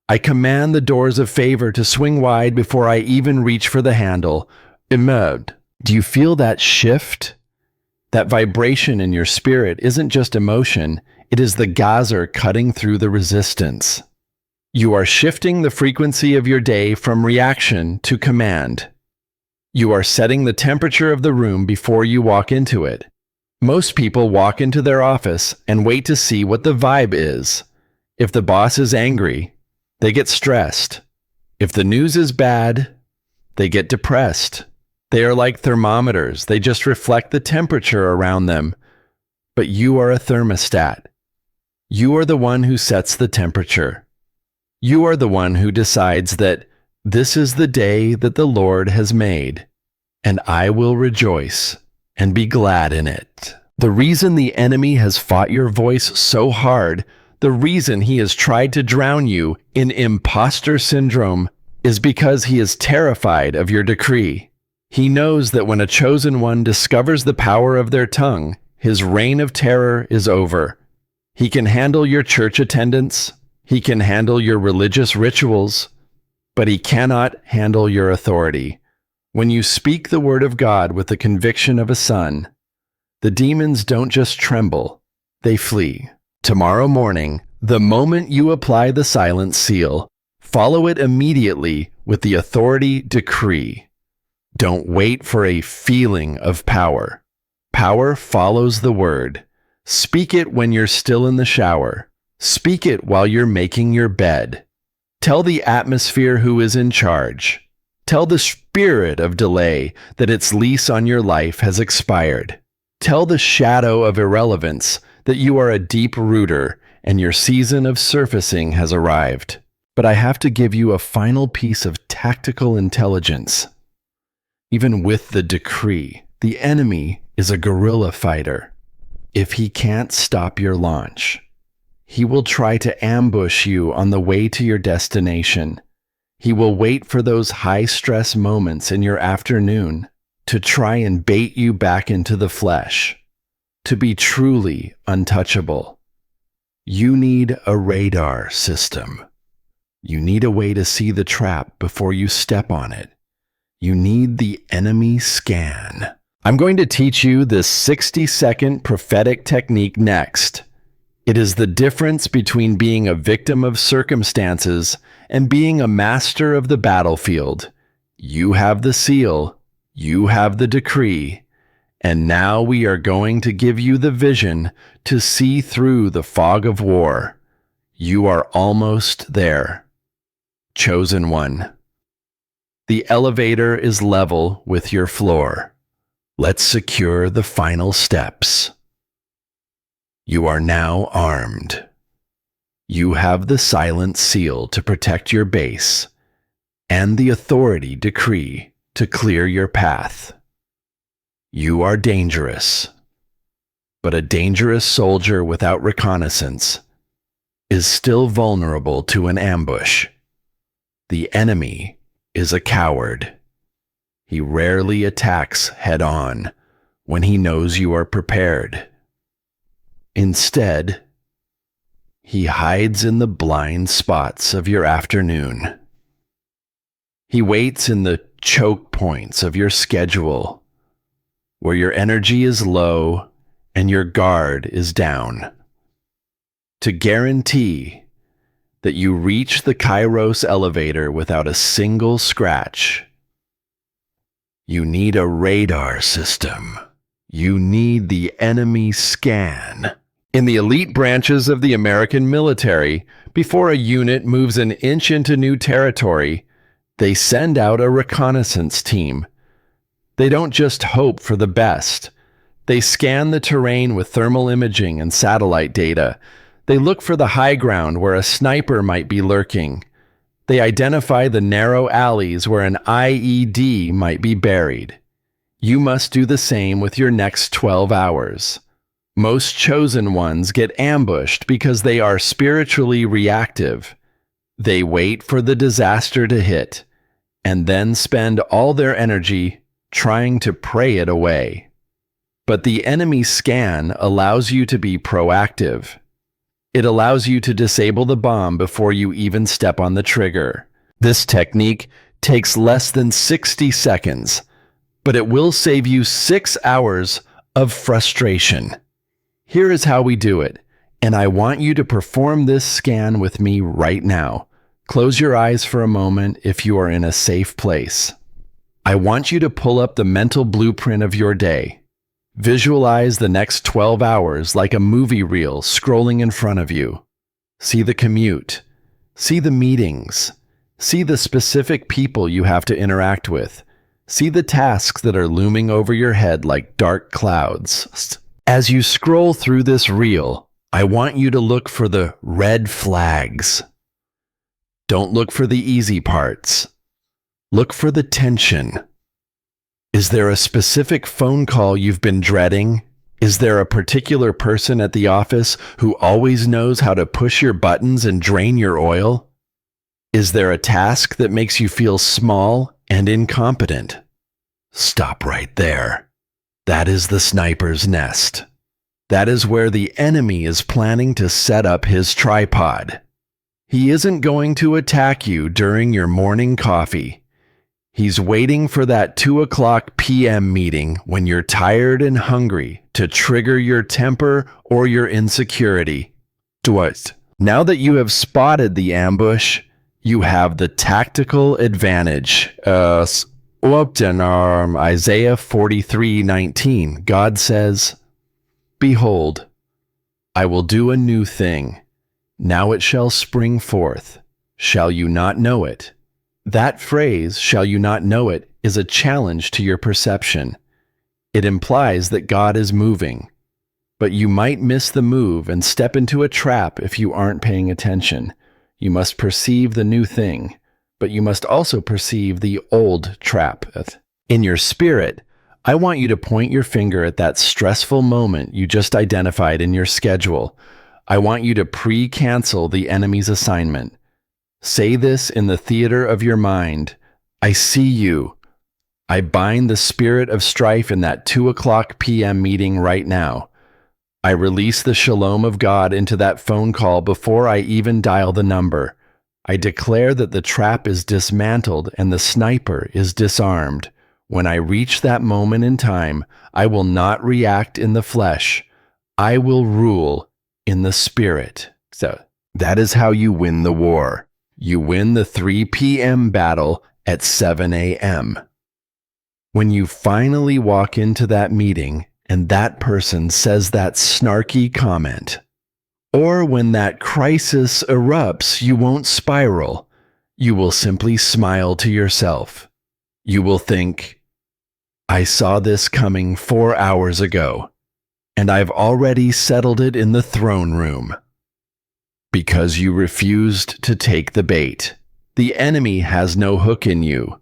I command the doors of favor to swing wide before I even reach for the handle. Emerged. Do you feel that shift? That vibration in your spirit isn't just emotion, it is the geyser cutting through the resistance. You are shifting the frequency of your day from reaction to command. You are setting the temperature of the room before you walk into it. Most people walk into their office and wait to see what the vibe is. If the boss is angry, they get stressed. If the news is bad, they get depressed. They are like thermometers. They just reflect the temperature around them. But you are a thermostat. You are the one who sets the temperature. You are the one who decides that This is the day that the Lord has made, and I will rejoice and be glad in it. The reason the enemy has fought your voice so hard, the reason he has tried to drown you in imposter syndrome, is because he is terrified of your decree. He knows that when a chosen one discovers the power of their tongue, his reign of terror is over. He can handle your church attendance, he can handle your religious rituals, but he cannot handle your authority. When you speak the word of God with the conviction of a son, the demons don't just tremble, they flee. Tomorrow morning, the moment you apply the silent seal, follow it immediately with the authority decree. Don't wait for a feeling of power. Power follows the word. Speak it when you're still in the shower. Speak it while you're making your bed. Tell the atmosphere who is in charge. Tell the spirit of delay that its lease on your life has expired. Tell the shadow of irrelevance that you are a deep rooter and your season of surfacing has arrived. But I have to give you a final piece of tactical intelligence. Even with the decree, the enemy is a guerrilla fighter. If he can't stop your launch, he will try to ambush you on the way to your destination. He will wait for those high-stress moments in your afternoon to try and bait you back into the flesh, to be truly untouchable. You need a radar system. You need a way to see the trap before you step on it. You need the enemy scan. I'm going to teach you this 60-second prophetic technique next. It is the difference between being a victim of circumstances and being a master of the battlefield. You have the seal, you have the decree, and now we are going to give you the vision to see through the fog of war. You are almost there. Chosen one. The elevator is level with your floor. Let's secure the final steps. You are now armed. You have the silent seal to protect your base and the authority decree to clear your path. You are dangerous, but a dangerous soldier without reconnaissance is still vulnerable to an ambush. The enemy is a coward. He rarely attacks head-on when he knows you are prepared. Instead, he hides in the blind spots of your afternoon. He waits in the choke points of your schedule, where your energy is low and your guard is down, to guarantee that you reach the Kairos elevator without a single scratch. You need a radar system. You need the enemy scan. In the elite branches of the American military, before a unit moves an inch into new territory, they send out a reconnaissance team. They don't just hope for the best. They scan the terrain with thermal imaging and satellite data. They look for the high ground where a sniper might be lurking. They identify the narrow alleys where an IED might be buried. You must do the same with your next 12 hours. Most chosen ones get ambushed because they are spiritually reactive. They wait for the disaster to hit, and then spend all their energy trying to pray it away. But the enemy scan allows you to be proactive. It allows you to disable the bomb before you even step on the trigger. This technique takes less than 60 seconds, but it will save you 6 hours of frustration. Here is how we do it, and I want you to perform this scan with me right now. Close your eyes for a moment if you are in a safe place. I want you to pull up the mental blueprint of your day. Visualize the next 12 hours like a movie reel scrolling in front of you. See the commute. See the meetings. See the specific people you have to interact with. See the tasks that are looming over your head like dark clouds. As you scroll through this reel, I want you to look for the red flags. Don't look for the easy parts. Look for the tension. Is there a specific phone call you've been dreading? Is there a particular person at the office who always knows how to push your buttons and drain your oil? Is there a task that makes you feel small and incompetent? Stop right there. That is the sniper's nest. That is where the enemy is planning to set up his tripod. He isn't going to attack you during your morning coffee. He's waiting for that 2:00 p.m. meeting when you're tired and hungry to trigger your temper or your insecurity. Now that you have spotted the ambush, you have the tactical advantage. Isaiah 43:19, God says, "Behold, I will do a new thing. Now it shall spring forth. Shall you not know it?" That phrase, "shall you not know it," is a challenge to your perception. It implies that God is moving, but you might miss the move and step into a trap if you aren't paying attention. You must perceive the new thing, but you must also perceive the old trap. In your spirit, I want you to point your finger at that stressful moment you just identified in your schedule. I want you to pre-cancel the enemy's assignment. Say this in the theater of your mind. I see you. I bind the spirit of strife in that 2:00 p.m. meeting right now. I release the shalom of God into that phone call before I even dial the number. I declare that the trap is dismantled and the sniper is disarmed. When I reach that moment in time, I will not react in the flesh. I will rule in the spirit. So that is how you win the war. You win the 3 p.m. battle at 7 a.m. When you finally walk into that meeting and that person says that snarky comment, or when that crisis erupts, you won't spiral. You will simply smile to yourself. You will think, I saw this coming 4 hours ago, and I've already settled it in the throne room. Because you refused to take the bait. The enemy has no hook in you.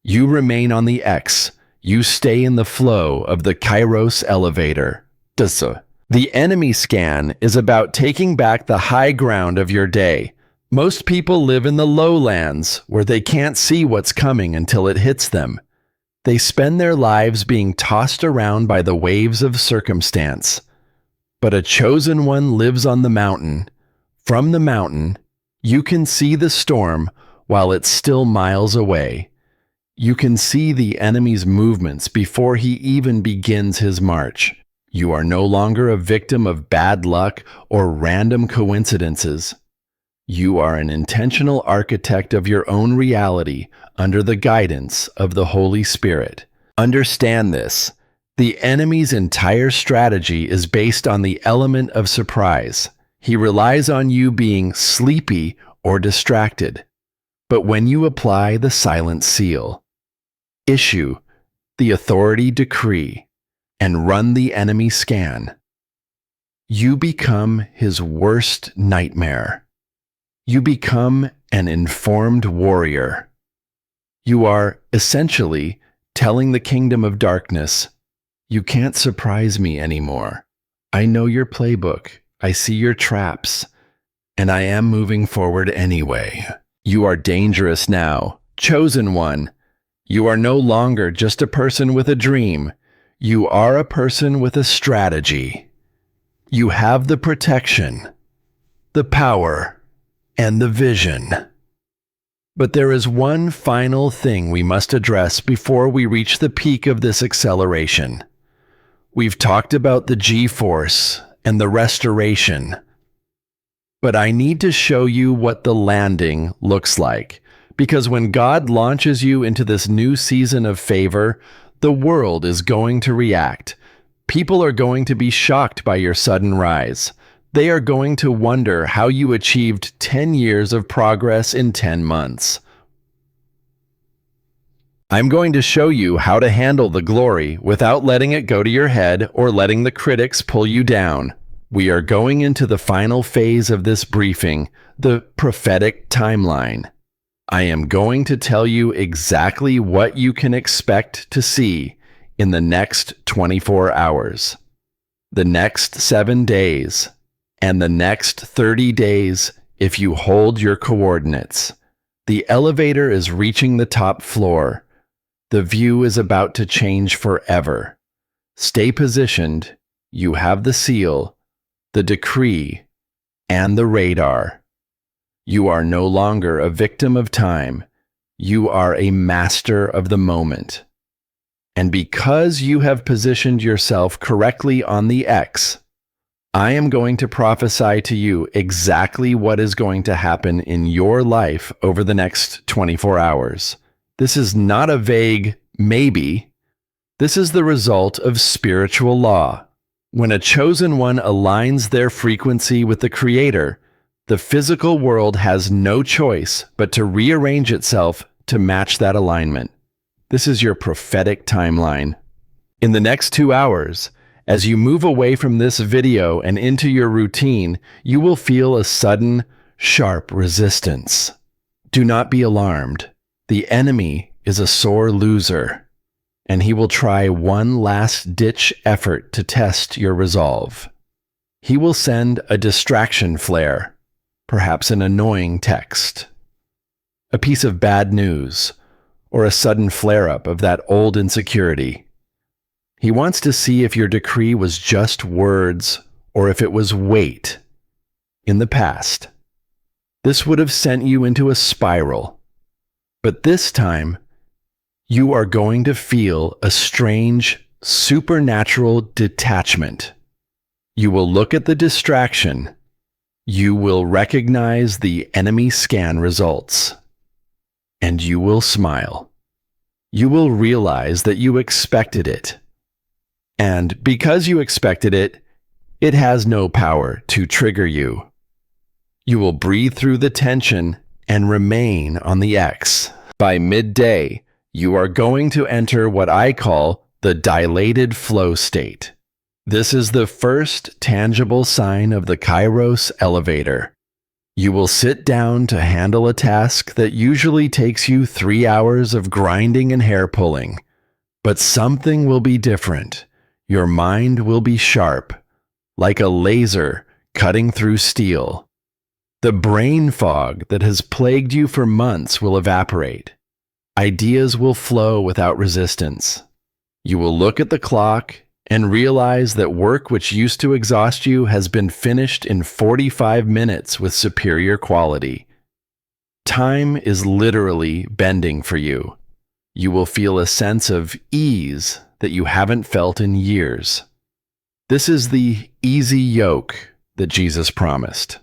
You remain on the X. You stay in the flow of the Kairos elevator. The enemy scan is about taking back the high ground of your day. Most people live in the lowlands where they can't see what's coming until it hits them. They spend their lives being tossed around by the waves of circumstance. But a chosen one lives on the mountain. From the mountain, you can see the storm while it's still miles away. You can see the enemy's movements before he even begins his march. You are no longer a victim of bad luck or random coincidences. You are an intentional architect of your own reality under the guidance of the Holy Spirit. Understand this. The enemy's entire strategy is based on the element of surprise. He relies on you being sleepy or distracted. But when you apply the silent seal, issue the authority decree, and run the enemy scan, you become his worst nightmare. You become an informed warrior. You are essentially telling the kingdom of darkness, you can't surprise me anymore. I know your playbook. I see your traps, and I am moving forward anyway. You are dangerous now, chosen one. You are no longer just a person with a dream. You are a person with a strategy. You have the protection, the power, and the vision. But there is one final thing we must address before we reach the peak of this acceleration. We've talked about the G-force and the restoration. But I need to show you what the landing looks like, because when God launches you into this new season of favor, the world is going to react. People are going to be shocked by your sudden rise. They are going to wonder how you achieved 10 years of progress in 10 months. I'm going to show you how to handle the glory without letting it go to your head or letting the critics pull you down. We are going into the final phase of this briefing, the prophetic timeline. I am going to tell you exactly what you can expect to see in the next 24 hours, the next 7 days, and the next 30 days if you hold your coordinates. The elevator is reaching the top floor. The view is about to change forever. Stay positioned. You have the seal, the decree, and the radar. You are no longer a victim of time. You are a master of the moment. And because you have positioned yourself correctly on the X, I am going to prophesy to you exactly what is going to happen in your life over the next 24 hours. This is not a vague maybe. This is the result of spiritual law. When a chosen one aligns their frequency with the Creator, the physical world has no choice but to rearrange itself to match that alignment. This is your prophetic timeline. In the next 2 hours, as you move away from this video and into your routine, you will feel a sudden, sharp resistance. Do not be alarmed. The enemy is a sore loser, and he will try one last-ditch effort to test your resolve. He will send a distraction flare, perhaps an annoying text, a piece of bad news, or a sudden flare-up of that old insecurity. He wants to see if your decree was just words or if it was weight. In the past, this would have sent you into a spiral. But this time, you are going to feel a strange, supernatural detachment. You will look at the distraction. You will recognize the enemy scan results. And you will smile. You will realize that you expected it. And because you expected it, it has no power to trigger you. You will breathe through the tension and remain on the X. By midday, you are going to enter what I call the dilated flow state. This is the first tangible sign of the Kairos elevator. You will sit down to handle a task that usually takes you 3 hours of grinding and hair pulling. But something will be different. Your mind will be sharp, like a laser cutting through steel. The brain fog that has plagued you for months will evaporate. Ideas will flow without resistance. You will look at the clock and realize that work which used to exhaust you has been finished in 45 minutes with superior quality. Time is literally bending for you. You will feel a sense of ease that you haven't felt in years. This is the easy yoke that Jesus promised.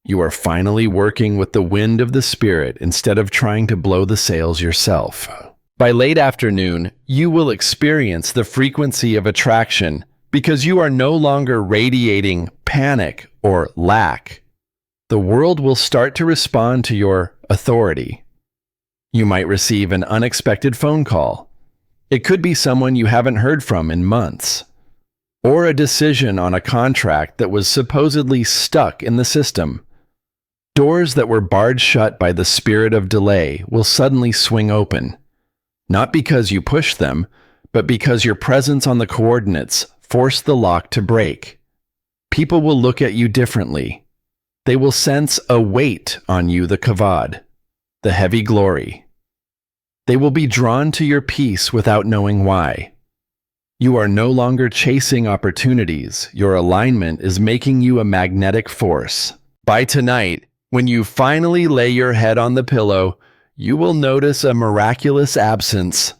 You are finally working with the wind of the Spirit instead of trying to blow the sails yourself. By late afternoon, you will experience the frequency of attraction because you are no longer radiating panic or lack. The world will start to respond to your authority. You might receive an unexpected phone call. It could be someone you haven't heard from in months, or a decision on a contract that was supposedly stuck in the system. Doors that were barred shut by the spirit of delay will suddenly swing open, not because you pushed them, but because your presence on the coordinates forced the lock to break. People will look at you differently. They will sense a weight on you, the kavod, the heavy glory. They will be drawn to your peace without knowing why. You are no longer chasing opportunities. Your alignment is making you a magnetic force. By tonight, when you finally lay your head on the pillow, you will notice a miraculous absence.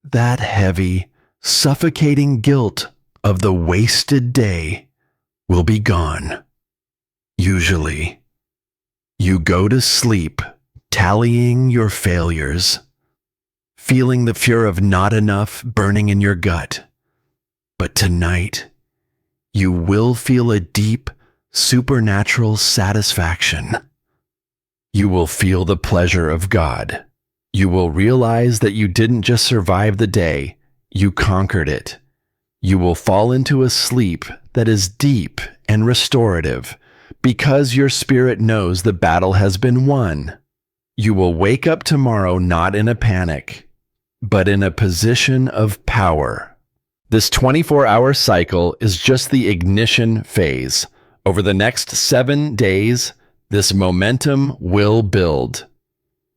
That heavy, suffocating guilt of the wasted day will be gone. Usually, you go to sleep tallying your failures, feeling the fear of not enough burning in your gut. But tonight, you will feel a deep, supernatural satisfaction. You will feel the pleasure of God. You will realize that you didn't just survive the day, you conquered it. You will fall into a sleep that is deep and restorative because your spirit knows the battle has been won. You will wake up tomorrow not in a panic, but in a position of power. This 24-hour cycle is just the ignition phase. Over the next 7 days, this momentum will build.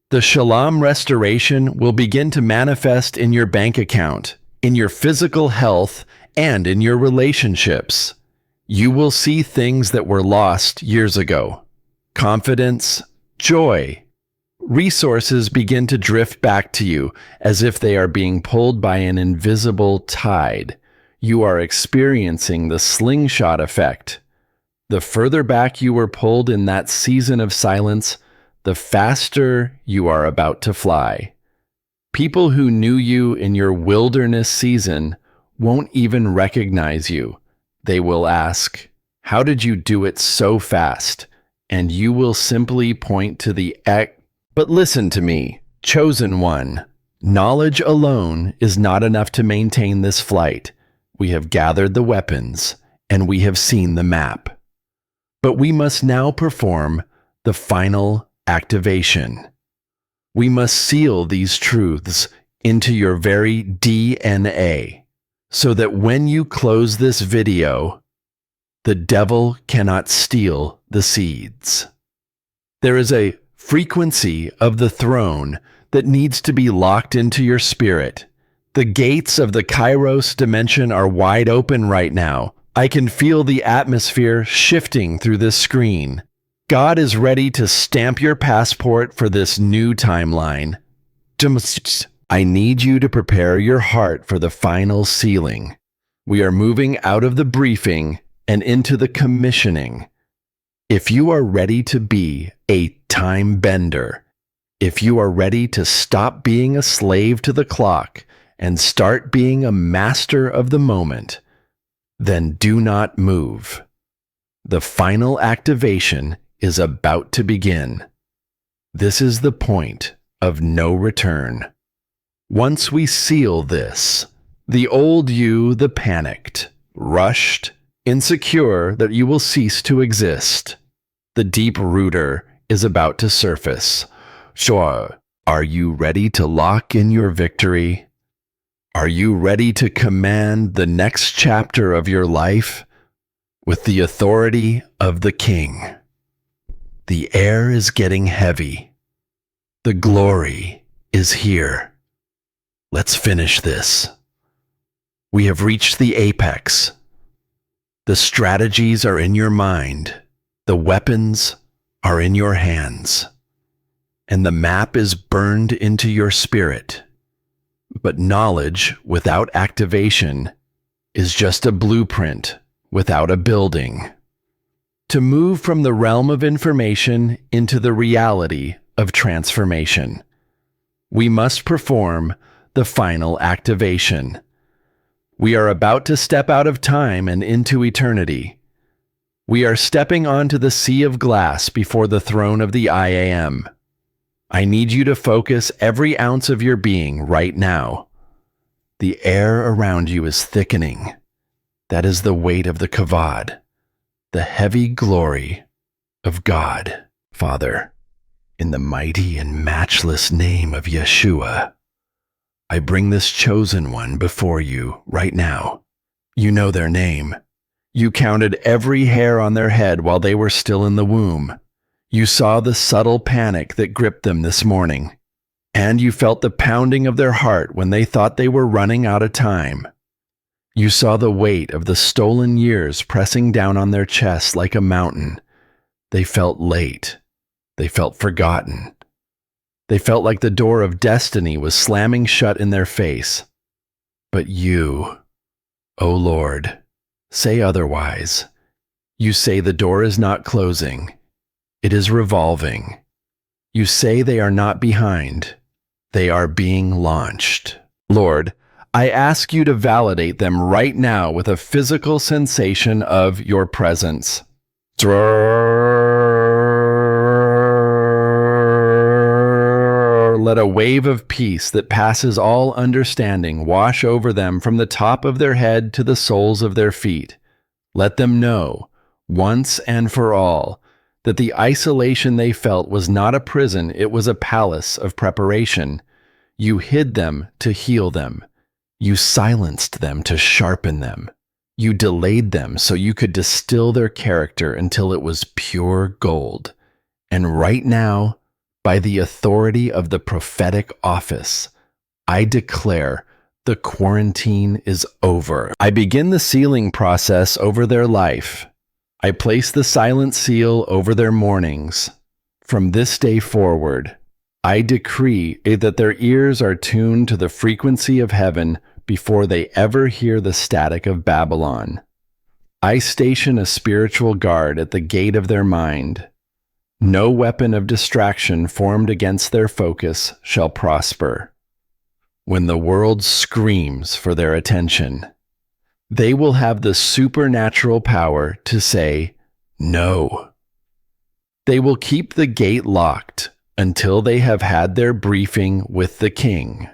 The Shalam Restoration will begin to manifest in your bank account, in your physical health, and in your relationships. You will see things that were lost years ago. Confidence, joy. Resources begin to drift back to you as if they are being pulled by an invisible tide. You are experiencing the slingshot effect. The further back you were pulled in that season of silence, the faster you are about to fly. People who knew you in your wilderness season won't even recognize you. They will ask, "How did you do it so fast?" And you will simply point to the But listen to me, chosen one. Knowledge alone is not enough to maintain this flight. We have gathered the weapons, and we have seen the map. But we must now perform the final activation. We must seal these truths into your very DNA, so that when you close this video, the devil cannot steal the seeds. There is a frequency of the throne that needs to be locked into your spirit. The gates of the Kairos dimension are wide open right now. I can feel the atmosphere shifting through this screen. God is ready to stamp your passport for this new timeline. I need you to prepare your heart for the final sealing. We are moving out of the briefing and into the commissioning. If you are ready to be a time bender, if you are ready to stop being a slave to the clock and start being a master of the moment, then do not move. The final activation is about to begin. This is the point of no return. Once we seal this, the old you, the panicked, rushed, insecure that you will cease to exist. The deep rooter is about to surface. Sure, are you ready to lock in your victory? Are you ready to command the next chapter of your life with the authority of the King? The air is getting heavy. The glory is here. Let's finish this. We have reached the apex. The strategies are in your mind. The weapons are in your hands. And the map is burned into your spirit. But knowledge without activation is just a blueprint without a building. To move from the realm of information into the reality of transformation, we must perform the final activation. We are about to step out of time and into eternity. We are stepping onto the sea of glass before the throne of the I Am. I need you to focus every ounce of your being right now. The air around you is thickening. That is the weight of the kavod, the heavy glory of God. Father, in the mighty and matchless name of Yeshua, I bring this chosen one before you right now. You know their name. You counted every hair on their head while they were still in the womb. You saw the subtle panic that gripped them this morning, and you felt the pounding of their heart when they thought they were running out of time. You saw the weight of the stolen years pressing down on their chests like a mountain. They felt late. They felt forgotten. They felt like the door of destiny was slamming shut in their face. But you, O Lord, say otherwise. You say the door is not closing. It is revolving. You say they are not behind. They are being launched. Lord, I ask you to validate them right now with a physical sensation of your presence. Let a wave of peace that passes all understanding wash over them from the top of their head to the soles of their feet. Let them know, once and for all, that the isolation they felt was not a prison, it was a palace of preparation. You hid them to heal them. You silenced them to sharpen them. You delayed them so you could distill their character until it was pure gold. And right now, by the authority of the prophetic office, I declare the quarantine is over. I begin the sealing process over their life. I place the silent seal over their mornings. From this day forward, I decree that their ears are tuned to the frequency of heaven before they ever hear the static of Babylon. I station a spiritual guard at the gate of their mind. No weapon of distraction formed against their focus shall prosper. When the world screams for their attention, they will have the supernatural power to say no. They will keep the gate locked until they have had their briefing with the king.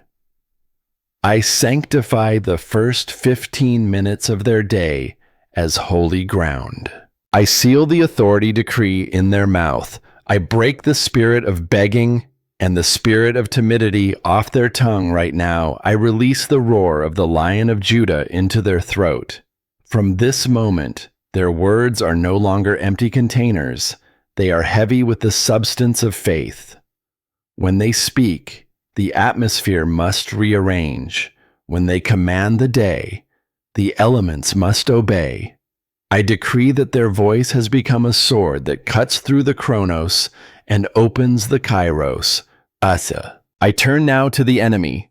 I sanctify the first 15 minutes of their day as holy ground. I seal the authority decree in their mouth. I break the spirit of begging and the spirit of timidity off their tongue right now. I release the roar of the Lion of Judah into their throat. From this moment, their words are no longer empty containers. They are heavy with the substance of faith. When they speak, the atmosphere must rearrange. When they command the day, the elements must obey. I decree that their voice has become a sword that cuts through the Chronos and opens the Kairos. Asa. I turn now to the enemy.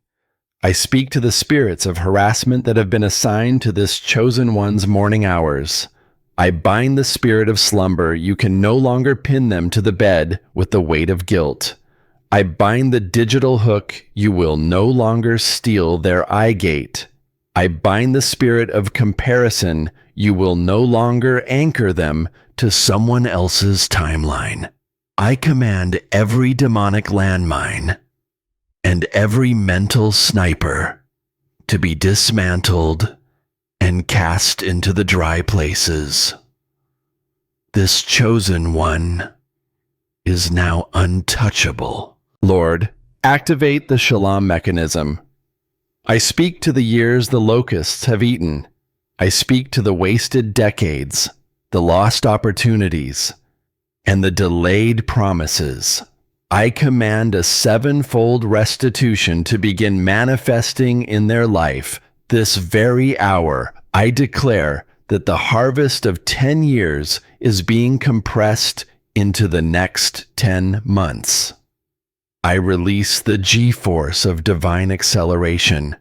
I speak to the spirits of harassment that have been assigned to this chosen one's morning hours. I bind the spirit of slumber. You can no longer pin them to the bed with the weight of guilt. I bind the digital hook. You will no longer steal their eye gate. I bind the spirit of comparison. You will no longer anchor them to someone else's timeline. I command every demonic landmine and every mental sniper to be dismantled and cast into the dry places. This chosen one is now untouchable. Lord, activate the Shalam mechanism. I speak to the years the locusts have eaten. I speak to the wasted decades, the lost opportunities, and the delayed promises. I command a sevenfold restitution to begin manifesting in their life this very hour. I declare that the harvest of 10 years is being compressed into the next 10 months. I release the G-force of divine acceleration.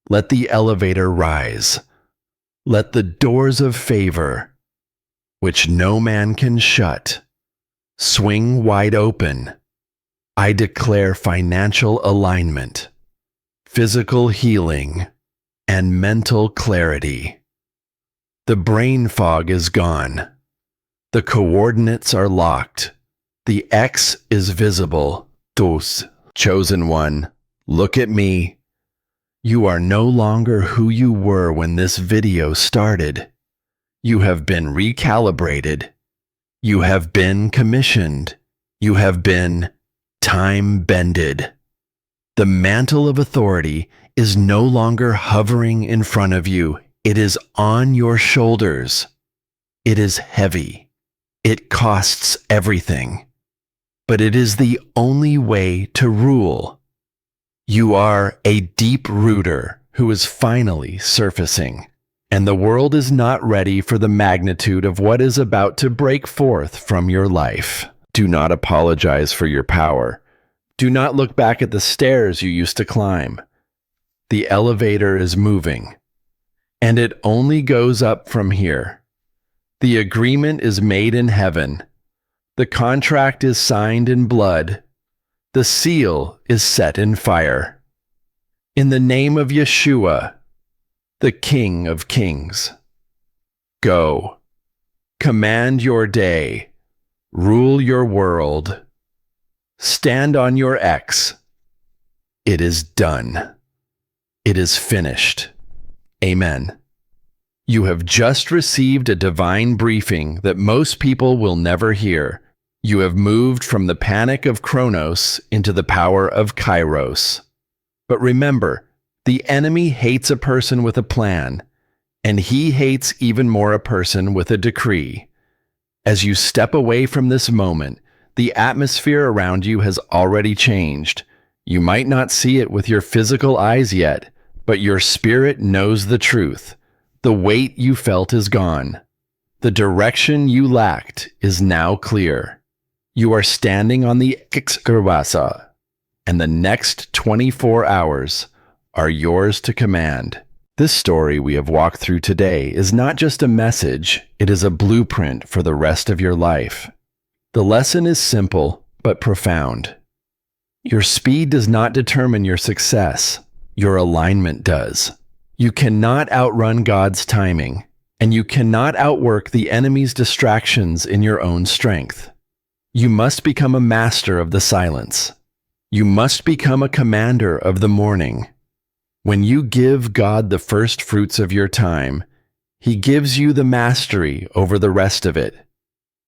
Let the elevator rise. Let the doors of favor, which no man can shut, swing wide open. I declare financial alignment, physical healing, and mental clarity. The brain fog is gone. The coordinates are locked. The X is visible. Tus, chosen one, look at me. You are no longer who you were when this video started. You have been recalibrated. You have been commissioned. You have been time-bended. The mantle of authority is no longer hovering in front of you. It is on your shoulders. It is heavy. It costs everything. But it is the only way to rule. You are a deep rooter who is finally surfacing, and the world is not ready for the magnitude of what is about to break forth from your life. Do not apologize for your power. Do not look back at the stairs you used to climb. The elevator is moving, and it only goes up from here. The agreement is made in heaven. The contract is signed in blood. The seal is set in fire. In the name of Yeshua, the King of Kings. Go. Command your day. Rule your world. Stand on your X. It is done. It is finished. Amen. You have just received a divine briefing that most people will never hear. You have moved from the panic of Chronos into the power of Kairos. But remember, the enemy hates a person with a plan, and he hates even more a person with a decree. As you step away from this moment, the atmosphere around you has already changed. You might not see it with your physical eyes yet, but your spirit knows the truth. The weight you felt is gone. The direction you lacked is now clear. You are standing on the Kairos, and the next 24 hours are yours to command. This story we have walked through today is not just a message, it is a blueprint for the rest of your life. The lesson is simple but profound. Your speed does not determine your success, your alignment does. You cannot outrun God's timing, and you cannot outwork the enemy's distractions in your own strength. You must become a master of the silence. You must become a commander of the morning. When you give God the first fruits of your time, He gives you the mastery over the rest of it.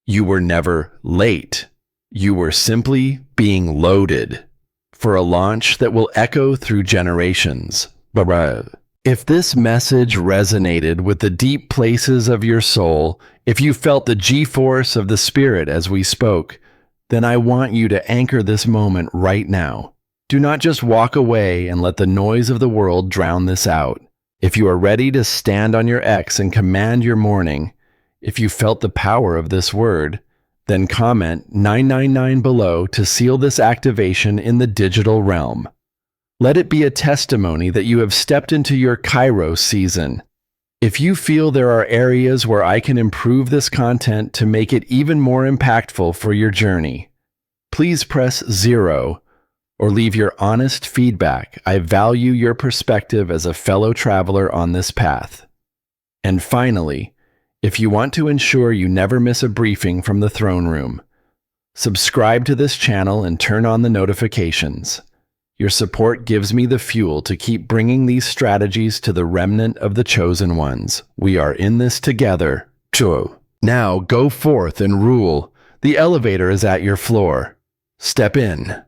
You were never late. You were simply being loaded for a launch that will echo through generations. If this message resonated with the deep places of your soul, if you felt the G-force of the Spirit as we spoke, then I want you to anchor this moment right now. Do not just walk away and let the noise of the world drown this out. If you are ready to stand on your X and command your morning, if you felt the power of this word, then comment 999 below to seal this activation in the digital realm. Let it be a testimony that you have stepped into your Kairos season. If you feel there are areas where I can improve this content to make it even more impactful for your journey, please press 0 or leave your honest feedback. I value your perspective as a fellow traveler on this path. And finally, if you want to ensure you never miss a briefing from the throne room, subscribe to this channel and turn on the notifications. Your support gives me the fuel to keep bringing these strategies to the remnant of the chosen ones. We are in this together. Now go forth and rule. The elevator is at your floor. Step in.